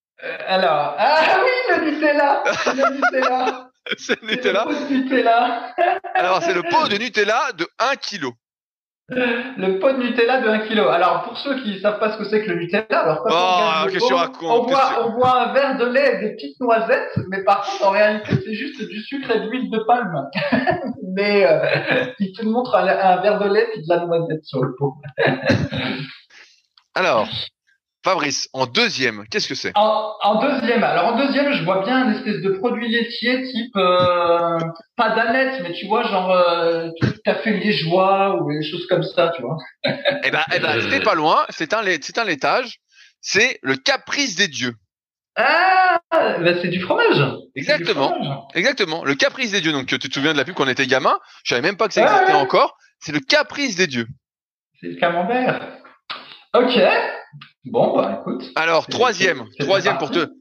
Speaker 2: Alors, oui, le Nutella.
Speaker 1: C'est le Nutella.
Speaker 2: Le pot de Nutella.
Speaker 1: Alors, c'est le pot de Nutella de 1 kg.
Speaker 2: Le pot de Nutella de 1 kg. Alors, pour ceux qui savent pas ce que c'est que le Nutella, alors
Speaker 1: qu'est-ce que tu racontes?
Speaker 2: On boit un verre de lait et des petites noisettes, mais par contre, en réalité, c'est juste du sucre et de l'huile de palme. Mais il te montre un verre de lait et de la noisette sur le pot.
Speaker 1: Alors, Fabrice, en deuxième, qu'est-ce que c'est?
Speaker 2: En deuxième, je vois bien un espèce de produit laitier type pas d'aneth, mais tu vois, genre café liégeois ou des choses comme ça, tu vois.
Speaker 1: Eh ben, c'était pas loin. C'est un laitage. C'est le Caprice des dieux.
Speaker 2: Ah, bah c'est du fromage.
Speaker 1: Exactement. Le Caprice des dieux. Donc, tu te souviens de la pub quand on était gamin? Je savais même pas que ça existait encore. C'est le Caprice des dieux.
Speaker 2: C'est le camembert. Ok. Bon, bah écoute.
Speaker 1: Alors, troisième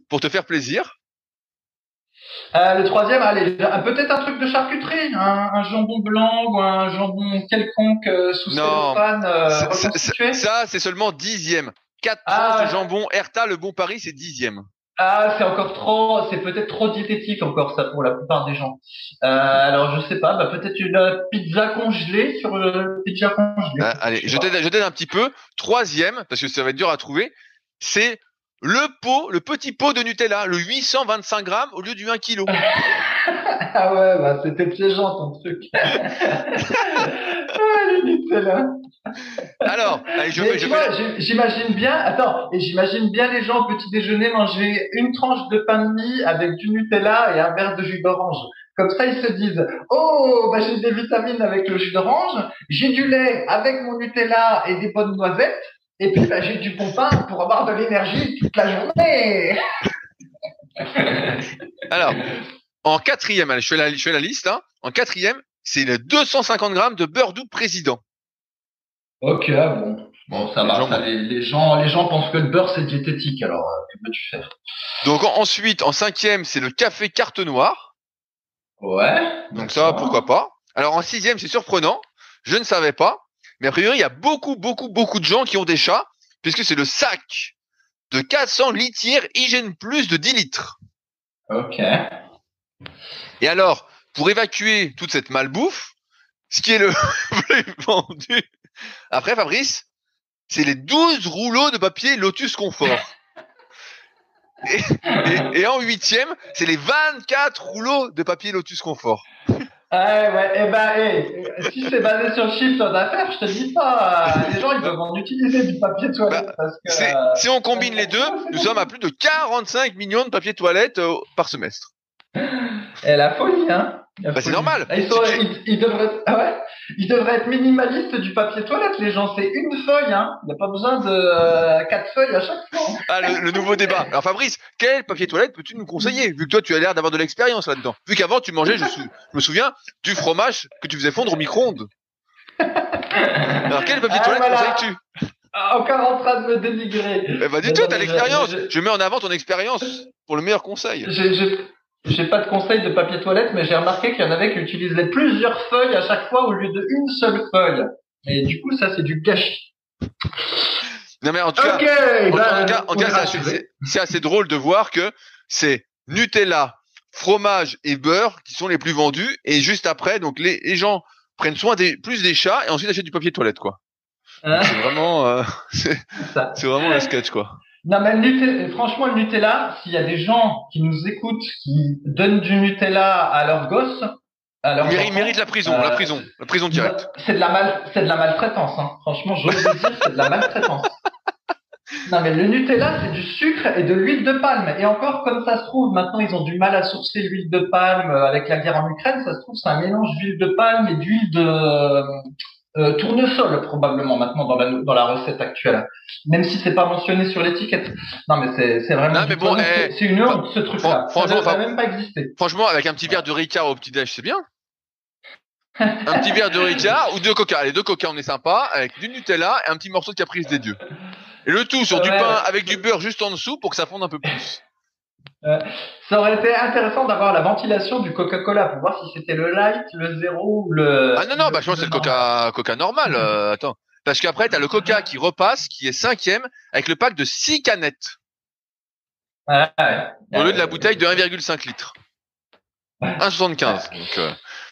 Speaker 1: pour te faire plaisir.
Speaker 2: Le troisième, allez, peut-être un truc de charcuterie, un jambon blanc ou un jambon quelconque sous cellophane reconstitué.
Speaker 1: Ça, c'est seulement 10e. 4 tranches de jambon Herta, le Bon Paris, c'est 10e.
Speaker 2: Ah, c'est peut-être trop diététique encore ça pour la plupart des gens. Alors je sais pas, bah peut-être une pizza congelée sur pizza congelée.
Speaker 1: Allez, je t'aide un petit peu. Troisième, parce que ça va être dur à trouver, c'est le petit pot de Nutella, le 825 grammes au lieu du 1 kg.
Speaker 2: Ah ouais, bah c'était piégeant ton truc. Le Nutella.
Speaker 1: Alors, allez,
Speaker 2: j'imagine bien les gens au petit déjeuner manger une tranche de pain de mie avec du Nutella et un verre de jus d'orange. Comme ça, ils se disent, oh, bah, j'ai des vitamines avec le jus d'orange, j'ai du lait avec mon Nutella et des bonnes noisettes, et puis, bah, j'ai du bon pain pour avoir de l'énergie toute la journée.
Speaker 1: Alors, en quatrième, allez, je fais la liste, hein. En quatrième, c'est les 250 grammes de beurre doux président.
Speaker 2: Ok, bon, ça va. Les gens pensent que le beurre c'est diététique, alors que peux-tu faire?
Speaker 1: Donc ensuite, en cinquième, c'est le café carte noire.
Speaker 2: Ouais.
Speaker 1: Donc ça, pourquoi pas. Alors en sixième, c'est surprenant, je ne savais pas, mais a priori, il y a beaucoup de gens qui ont des chats, puisque c'est le sac de 400 litières Hygiène Plus de 10 litres.
Speaker 2: Ok.
Speaker 1: Et alors, pour évacuer toute cette malbouffe, ce qui est le plus vendu. Après, Fabrice, c'est les 12 rouleaux de papier Lotus Confort. Et en huitième, c'est les 24 rouleaux de papier Lotus Confort.
Speaker 2: Si c'est basé sur le chiffre d'affaires, je te dis pas, les gens ils peuvent en utiliser du papier toilette parce que.
Speaker 1: Si on combine les deux, nous sommes à plus de 45 millions de papier toilette par semestre.
Speaker 2: Et la folie, hein.
Speaker 1: C'est normal.
Speaker 2: Ils devraient être minimalistes du papier toilette, les gens. C'est une feuille, hein. Il n'y a pas besoin de 4 feuilles à chaque fois.
Speaker 1: Ah, le nouveau débat. Alors Fabrice, quel papier toilette peux-tu nous conseiller, vu que toi tu as l'air d'avoir de l'expérience là-dedans? Vu qu'avant tu mangeais, je me souviens, du fromage que tu faisais fondre au micro-ondes. Alors quel papier toilette conseilles-tu?
Speaker 2: Encore en train de me dénigrer.
Speaker 1: Bah du tout, t'as l'expérience. Je mets en avant ton expérience pour le meilleur conseil.
Speaker 2: J'ai pas de conseil de papier toilette, mais j'ai remarqué qu'il y en avait qui utilisaient plusieurs feuilles à chaque fois au lieu d'une seule feuille. Et du coup, ça, c'est du gâchis.
Speaker 1: Non, mais en tout cas, c'est assez drôle de voir que c'est Nutella, fromage et beurre qui sont les plus vendus. Et juste après, donc, les gens prennent soin plus des chats et ensuite achètent du papier toilette, quoi. C'est vraiment, c'est vraiment un sketch, quoi.
Speaker 2: Non, mais franchement, le Nutella, s'il y a des gens qui nous écoutent, qui donnent du Nutella à leurs gosses,
Speaker 1: ils méritent la prison directe.
Speaker 2: C'est de la maltraitance, hein. Franchement, j'ose le dire, c'est de la maltraitance. Non, mais le Nutella, c'est du sucre et de l'huile de palme. Et encore, comme ça se trouve, maintenant, ils ont du mal à sourcer l'huile de palme avec la guerre en Ukraine. Ça se trouve, c'est un mélange d'huile de palme et d'huile de tournesol, probablement, maintenant, dans la recette actuelle. Même si c'est pas mentionné sur l'étiquette. Non, mais c'est vraiment.
Speaker 1: Non, mais bon,
Speaker 2: c'est une honte, ce truc-là.
Speaker 1: Franchement,
Speaker 2: ça ne même pas exister.
Speaker 1: Franchement, avec un petit verre de Ricard au petit-déj, c'est bien. Un petit verre de Ricard ou de Coca. Allez, 2 Coca, on est sympa, avec du Nutella et un petit morceau de Caprice des dieux. Et le tout sur du pain avec du beurre juste en dessous pour que ça fonde un peu plus.
Speaker 2: Ça aurait été intéressant d'avoir la ventilation du Coca-Cola pour voir si c'était le light, le zéro ou le.
Speaker 1: Ah non, bah je pense que c'est le Coca normal. Attends. Parce qu'après, t'as le Coca qui repasse, qui est 5e, avec le pack de 6 canettes. Au lieu de la bouteille de 1,5 litres. 1,75.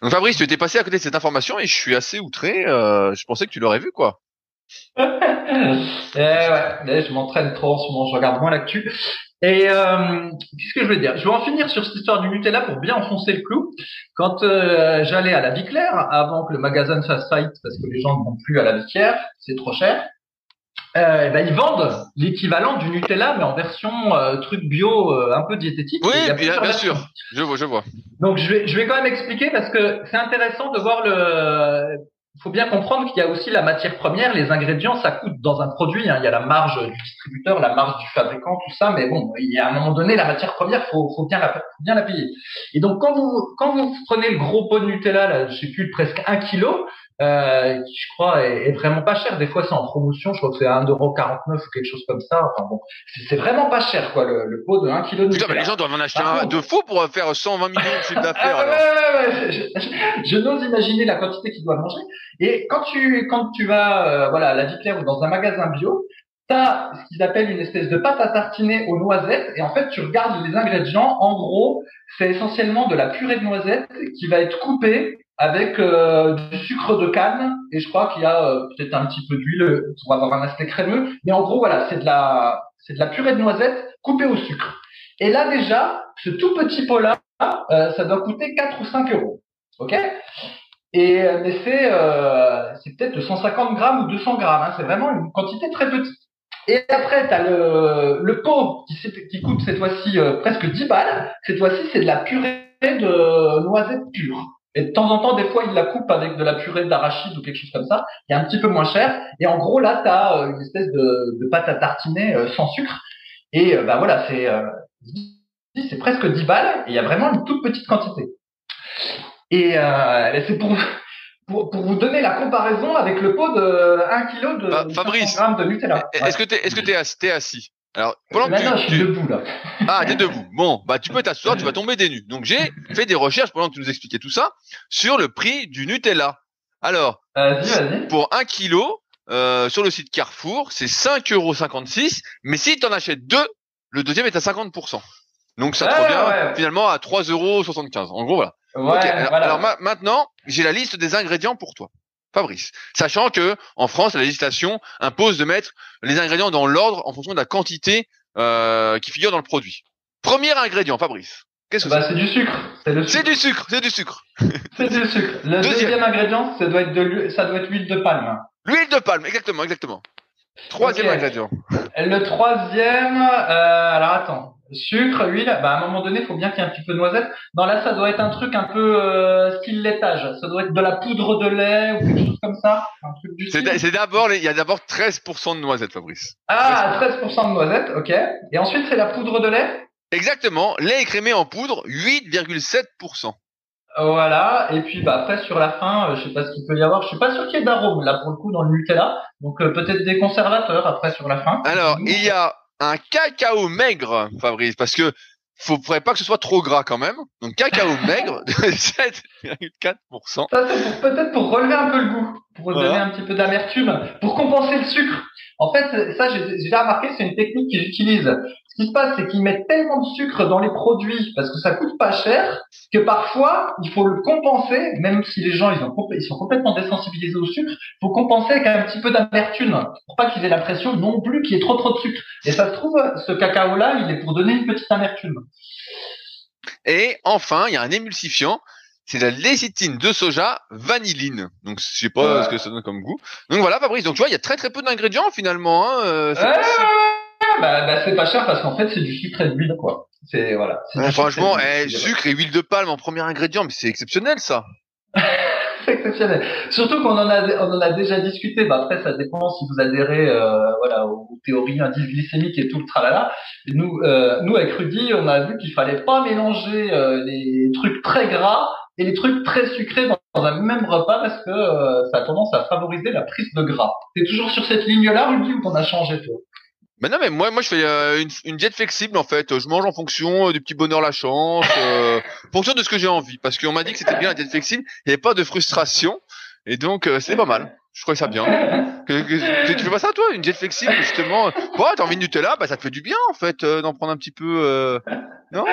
Speaker 1: Donc Fabrice, tu étais passé à côté de cette information et je suis assez outré. Je pensais que tu l'aurais vu, quoi.
Speaker 2: Je m'entraîne trop en ce moment, je regarde moins l'actu. Et qu'est-ce que je veux dire? Je vais en finir sur cette histoire du Nutella pour bien enfoncer le clou. Quand j'allais à la Vie Claire, avant que le magasin fasse faillite, parce que les gens ne vont plus à la Vie Claire, c'est trop cher, ils vendent l'équivalent du Nutella, mais en version truc bio, un peu diététique.
Speaker 1: Oui, bien sûr. Je vois.
Speaker 2: Donc je vais quand même expliquer parce que c'est intéressant de voir il faut bien comprendre qu'il y a aussi la matière première, les ingrédients, ça coûte dans un produit. Hein, il y a la marge du distributeur, la marge du fabricant, tout ça. Mais bon, il y a un moment donné, la matière première, faut bien la payer. Et donc, quand vous prenez le gros pot de Nutella, là, je sais plus, presque 1 kilo, qui je crois est vraiment pas cher. Des fois, c'est en promotion. Je crois que c'est à 1,49 € ou quelque chose comme ça. Enfin bon, c'est vraiment pas cher, quoi, le pot de 1 kilo de Nutella.
Speaker 1: Putain, mais les gens doivent en acheter un de faux pour faire 120 millions de chiffre d'affaires.
Speaker 2: Je n'ose imaginer la quantité qu'ils doivent manger. Et quand tu vas à la Vie Claire ou dans un magasin bio, t'as ce qu'ils appellent une espèce de pâte à tartiner aux noisettes. Et en fait, tu regardes les ingrédients. En gros, c'est essentiellement de la purée de noisettes qui va être coupée avec du sucre de canne. Et je crois qu'il y a peut-être un petit peu d'huile pour avoir un aspect crémeux. Mais en gros, voilà, c'est de la purée de noisettes coupée au sucre. Et là déjà, ce tout petit pot-là, ça doit coûter 4 ou 5 €. Ok? Mais c'est peut-être 150 grammes ou 200 grammes. Hein, c'est vraiment une quantité très petite. Et après, t'as le pot qui coûte cette fois-ci presque 10 balles. Cette fois-ci, c'est de la purée de noisettes pures. Et de temps en temps, des fois, ils la coupent avec de la purée d'arachide ou quelque chose comme ça, qui est un petit peu moins cher. Et en gros, là, t'as une espèce de pâte à tartiner sans sucre. Et voilà, c'est presque 10 balles. Et il y a vraiment une toute petite quantité. Et c'est pour vous donner la comparaison avec le pot de 1 kg de
Speaker 1: Fabrice,
Speaker 2: 100 grammes de Nutella.
Speaker 1: Est-ce que t'es assis? Alors, pendant
Speaker 2: Maintenant, je suis debout, là.
Speaker 1: Ah, t'es debout. Bon, tu peux t'asseoir, tu vas tomber des nues. Donc, j'ai fait des recherches pendant que tu nous expliquais tout ça sur le prix du Nutella. Alors,
Speaker 2: vas-y.
Speaker 1: Pour 1 kilo, sur le site Carrefour, c'est 5,56 €. Mais si t'en achètes 2, le deuxième est à 50%. Donc, ça te revient finalement à 3,75 €. En gros, voilà.
Speaker 2: Ouais,
Speaker 1: Ok, alors,
Speaker 2: voilà.
Speaker 1: maintenant, j'ai la liste des ingrédients pour toi, Fabrice. Sachant que en France, la législation impose de mettre les ingrédients dans l'ordre en fonction de la quantité qui figure dans le produit. Premier ingrédient, Fabrice. Qu'est-ce que
Speaker 2: Bah,
Speaker 1: c'est?
Speaker 2: c'est du sucre. C'est le
Speaker 1: C'est
Speaker 2: sucre.
Speaker 1: du sucre, c'est du sucre.
Speaker 2: C'est du sucre. Le
Speaker 1: Deuxième,
Speaker 2: deuxième ingrédient, ça doit être l'huile de palme.
Speaker 1: l'huile de palme, exactement, exactement.
Speaker 2: Ok.
Speaker 1: Troisième ingrédient.
Speaker 2: Le troisième, alors attends. Sucre, huile, bah à un moment donné, il faut bien qu'il y ait un petit peu de noisette. Non, là, ça doit être un truc un peu style laitage. Ça doit être de la poudre de lait ou quelque chose comme ça. Un truc du style.
Speaker 1: C'est d'abord, il y a d'abord 13% de noisettes, Fabrice.
Speaker 2: Ah, 13% de noisette, ok. Et ensuite, c'est la poudre de lait.
Speaker 1: Exactement, lait écrémé en poudre, 8,7%.
Speaker 2: Voilà. Et puis, bah après, sur la fin, je sais pas ce qu'il peut y avoir. Je suis pas sûr qu'il y ait d'arôme, là, pour le coup, dans le Nutella. Donc, peut-être des conservateurs, après, sur la fin.
Speaker 1: Alors, il y a un cacao maigre, Fabrice, parce que faudrait pas que ce soit trop gras quand même. Donc, cacao maigre de 7,4%.
Speaker 2: Ça, c'est peut-être pour relever un peu le goût, pour donner
Speaker 1: Voilà.
Speaker 2: un petit peu d'amertume, pour compenser le sucre. En fait, ça, j'ai déjà remarqué, c'est une technique qu'ils utilisent. Ce qui se passe, c'est qu'ils mettent tellement de sucre dans les produits, parce que ça coûte pas cher, que parfois, il faut le compenser, même si les gens, ils sont complètement désensibilisés au sucre, il faut compenser avec un petit peu d'amertume, pour pas qu'ils aient l'impression non plus qu'il y ait trop de sucre. Et ça se trouve, ce cacao-là, il est pour donner une petite amertume.
Speaker 1: Et enfin, il y a un émulsifiant. C'est la lécithine de soja vanilline. Donc, je sais pas ce que
Speaker 2: Ouais.
Speaker 1: ça donne comme goût. Donc voilà, Fabrice. Donc, tu vois, il y a très très peu d'ingrédients finalement. Hein. C'est pas si...
Speaker 2: Bah, c'est pas cher parce qu'en fait c'est du sucre et de l'huile quoi. C'est voilà, c'est du sucre et
Speaker 1: Franchement,
Speaker 2: de l'huile.
Speaker 1: sucre et huile de palme en premier ingrédient, mais c'est exceptionnel ça.
Speaker 2: C'est exceptionnel. Surtout on en a déjà discuté. Bah après ça dépend si vous adhérez voilà aux théories indices glycémiques et tout le tralala. Et nous avec Rudy on a vu qu'il fallait pas mélanger les trucs très gras et les trucs très sucrés dans un même repas parce que ça a tendance à favoriser la prise de gras. T'es toujours sur cette ligne-là Rudy ou t'en as changé toi?
Speaker 1: Mais non, mais moi je fais une diète flexible en fait. Je mange en fonction du petit bonheur la chance, en fonction de ce que j'ai envie. Parce qu'on m'a dit que c'était bien la diète flexible, il n'y avait pas de frustration, et donc c'est pas mal. Je trouvais ça bien. Tu fais pas ça toi, une diète flexible justement? Ouais, t'as envie de Nutella, bah ça te fait du bien en fait d'en prendre un petit peu. Non?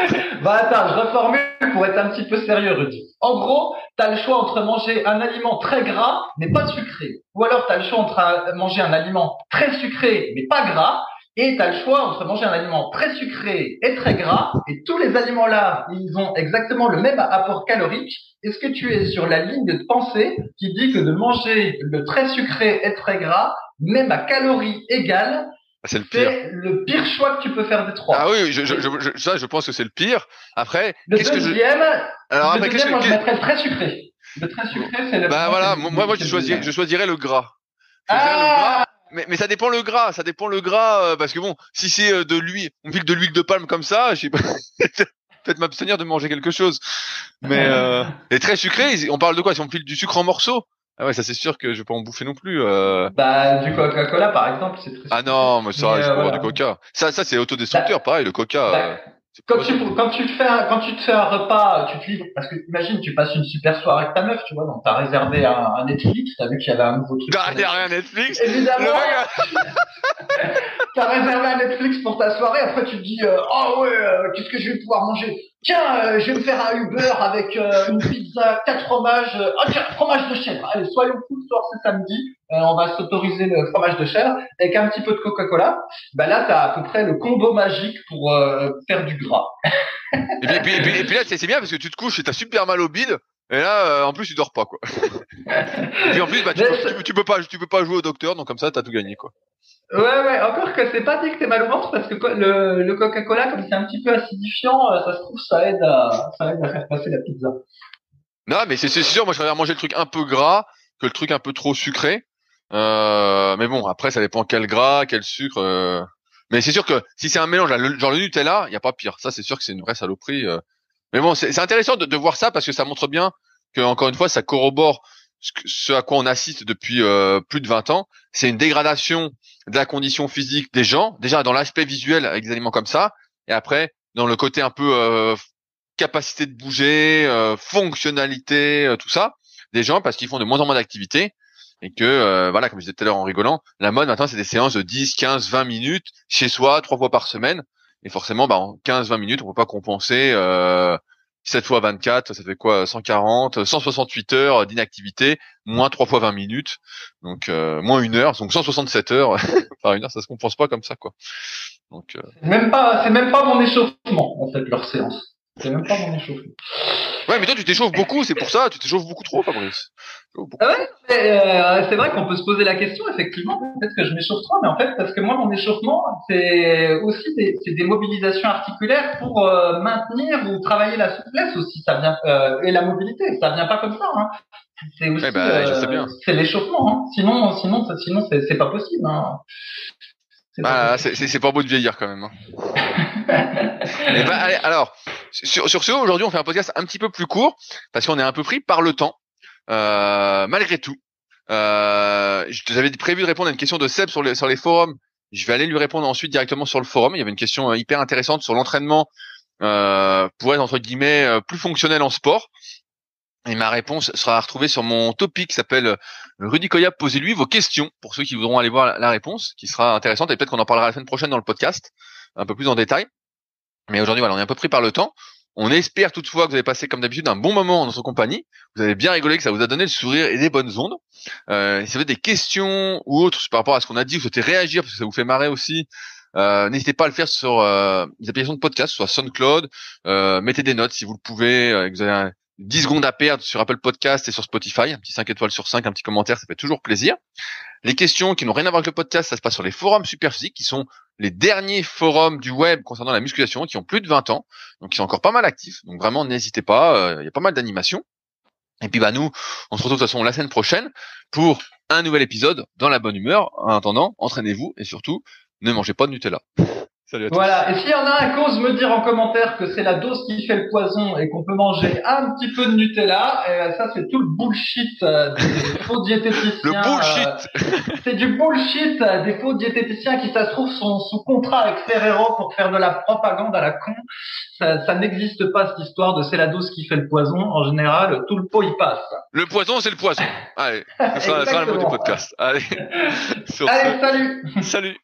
Speaker 2: Bah attends, je reformule pour être un petit peu sérieux, Rudy. En gros, t'as le choix entre manger un aliment très gras mais pas sucré, ou alors t'as le choix entre manger un aliment très sucré mais pas gras, et t'as le choix entre manger un aliment très sucré et très gras, et tous les aliments-là, ils ont exactement le même apport calorique. Est-ce que tu es sur la ligne de pensée qui dit que de manger le très sucré et très gras, même à calories égales,
Speaker 1: Ah, c'est le pire.
Speaker 2: c'est le pire choix que tu peux faire des
Speaker 1: Ah
Speaker 2: trois?
Speaker 1: oui, ça je pense que c'est le pire. Après,
Speaker 2: Le
Speaker 1: qu'est-ce que je...
Speaker 2: deuxième,
Speaker 1: Alors après,
Speaker 2: moi, je mettrais le très sucré. Le très sucré, c'est le,
Speaker 1: Bah
Speaker 2: moi,
Speaker 1: voilà,
Speaker 2: c'est
Speaker 1: moi
Speaker 2: le deuxième.
Speaker 1: je choisirais le gras. Je choisirais le gras,
Speaker 2: Ah!
Speaker 1: mais ça dépend le gras, parce que bon, si c'est de l'huile, on file de l'huile de palme comme ça, je sais pas, peut-être m'abstenir de manger quelque chose. Mais les très sucrés, on parle de quoi? Si on file du sucre en morceaux? Ah ouais, ça c'est sûr que je vais pas en bouffer non plus.
Speaker 2: Bah, du Coca-Cola, par exemple, c'est très
Speaker 1: Ah
Speaker 2: sucré.
Speaker 1: non, mais
Speaker 2: Mais
Speaker 1: ça, je peux boire du
Speaker 2: voilà.
Speaker 1: coca. Ça c'est autodestructeur,
Speaker 2: Bah,
Speaker 1: pareil, le coca,
Speaker 2: bah,
Speaker 1: c'est pas possible.
Speaker 2: quand tu te fais un repas, tu te livres, parce que imagine, tu passes une super soirée avec ta meuf, tu vois, donc t'as réservé un Netflix, t'as vu qu'il y avait un nouveau truc
Speaker 1: T'as
Speaker 2: sur
Speaker 1: regardé un
Speaker 2: Netflix.
Speaker 1: Netflix? Le
Speaker 2: Évidemment,
Speaker 1: mec,
Speaker 2: t'as réservé un Netflix pour ta soirée, après tu te dis, oh ouais, qu'est-ce que je vais pouvoir manger? Tiens, je vais me faire un Uber avec une pizza, 4 fromages, oh tiens, fromage de chèvre. Allez, soyons fous, ce soir c'est samedi, on va s'autoriser le fromage de chèvre avec un petit peu de Coca-Cola. Bah là, t'as à peu près le combo magique pour faire du gras.
Speaker 1: et puis là, c'est bien parce que tu te couches et t'as super mal au bide. Et là, en plus, tu dors pas, quoi. Et puis en plus, bah,
Speaker 2: Mais
Speaker 1: tu peux pas jouer au docteur, donc comme ça, t'as tout gagné, quoi.
Speaker 2: ouais, encore que c'est pas dit que t'es mal au ventre parce que le Coca-Cola, comme c'est un petit peu acidifiant, ça se trouve, ça aide à faire passer la pizza.
Speaker 1: Non, mais c'est sûr, moi, je préfère manger le truc un peu gras que le truc un peu trop sucré. Mais bon, après, ça dépend quel gras, quel sucre. Mais c'est sûr que si c'est un mélange, là, genre le Nutella, y a pas pire. Ça, c'est sûr que c'est une vraie saloperie. Mais bon, c'est intéressant de voir ça parce que ça montre bien que, encore une fois, ça corrobore ce à quoi on assiste depuis plus de 20 ans. C'est une dégradation de la condition physique des gens, déjà dans l'aspect visuel avec des aliments comme ça, et après dans le côté un peu capacité de bouger, fonctionnalité, tout ça, des gens parce qu'ils font de moins en moins d'activités et que voilà, comme je disais tout à l'heure en rigolant, la mode maintenant c'est des séances de 10, 15, 20 minutes chez soi 3 fois par semaine et forcément bah en 15, 20 minutes on peut pas compenser 17 fois 24, ça fait quoi? 140, 168 heures d'inactivité, moins 3 fois 20 minutes, donc moins 1 heure, donc 167 heures par 1 heure, ça se compense pas comme ça, quoi. Donc
Speaker 2: c'est même pas mon échauffement, en fait, leur séance. C'est même pas mon échauffement.
Speaker 1: ouais, mais toi tu t'échauffes beaucoup, c'est pour ça, tu t'échauffes beaucoup trop, Fabrice.
Speaker 2: Ah ouais, c'est vrai qu'on peut se poser la question, effectivement, peut-être que je m'échauffe trop, mais en fait, parce que moi, mon échauffement, c'est aussi c'est des mobilisations articulaires pour maintenir ou travailler la souplesse aussi, ça vient et la mobilité, ça vient pas comme ça, hein. C'est aussi
Speaker 1: je sais bien.
Speaker 2: c'est l'échauffement, hein. Sinon c'est pas possible, hein.
Speaker 1: C'est pas beau de vieillir quand même, hein. Et allez, alors sur ce, aujourd'hui on fait un podcast un petit peu plus court parce qu'on est un peu pris par le temps. Malgré tout, j'avais prévu de répondre à une question de Seb sur les forums. Je vais aller lui répondre ensuite directement sur le forum. Il y avait une question hyper intéressante sur l'entraînement pour être entre guillemets plus fonctionnel en sport. Et ma réponse sera retrouvée sur mon topic qui s'appelle Rudy Koya, posez-lui vos questions pour ceux qui voudront aller voir la réponse, qui sera intéressante et peut-être qu'on en parlera la semaine prochaine dans le podcast, un peu plus en détail. Mais aujourd'hui, voilà, on est un peu pris par le temps. On espère toutefois que vous avez passé comme d'habitude un bon moment en notre compagnie. Vous avez bien rigolé, que ça vous a donné le sourire et des bonnes ondes. Si vous avez des questions ou autres par rapport à ce qu'on a dit, vous souhaitez réagir parce que ça vous fait marrer aussi, n'hésitez pas à le faire sur les applications de podcast, soit SoundCloud. Mettez des notes si vous le pouvez. Que vous avez 10 secondes à perdre sur Apple Podcast et sur Spotify. Un petit 5 étoiles sur 5, un petit commentaire, ça fait toujours plaisir. Les questions qui n'ont rien à voir avec le podcast, ça se passe sur les forums Superphysique, qui sont les derniers forums du web concernant la musculation, qui ont plus de 20 ans, donc qui sont encore pas mal actifs. Donc vraiment, n'hésitez pas, il y a pas mal d'animations. Et puis nous, on se retrouve de toute façon la semaine prochaine pour un nouvel épisode dans la bonne humeur. En attendant, entraînez-vous et surtout, ne mangez pas de Nutella. Salut à tous.
Speaker 2: Voilà. Et s'il y en a un qui ose me dire en commentaire que c'est la dose qui fait le poison et qu'on peut manger un petit peu de Nutella, ça c'est tout le bullshit des faux diététiciens.
Speaker 1: Le bullshit.
Speaker 2: C'est du bullshit des faux diététiciens qui, ça se trouve, sont sous contrat avec Ferrero pour faire de la propagande à la con. Ça n'existe pas, cette histoire de c'est la dose qui fait le poison. En général, tout le pot y passe.
Speaker 1: Le poison, c'est le poison. Allez, ça sera le mot du podcast. Allez.
Speaker 2: Allez, salut.
Speaker 1: Salut.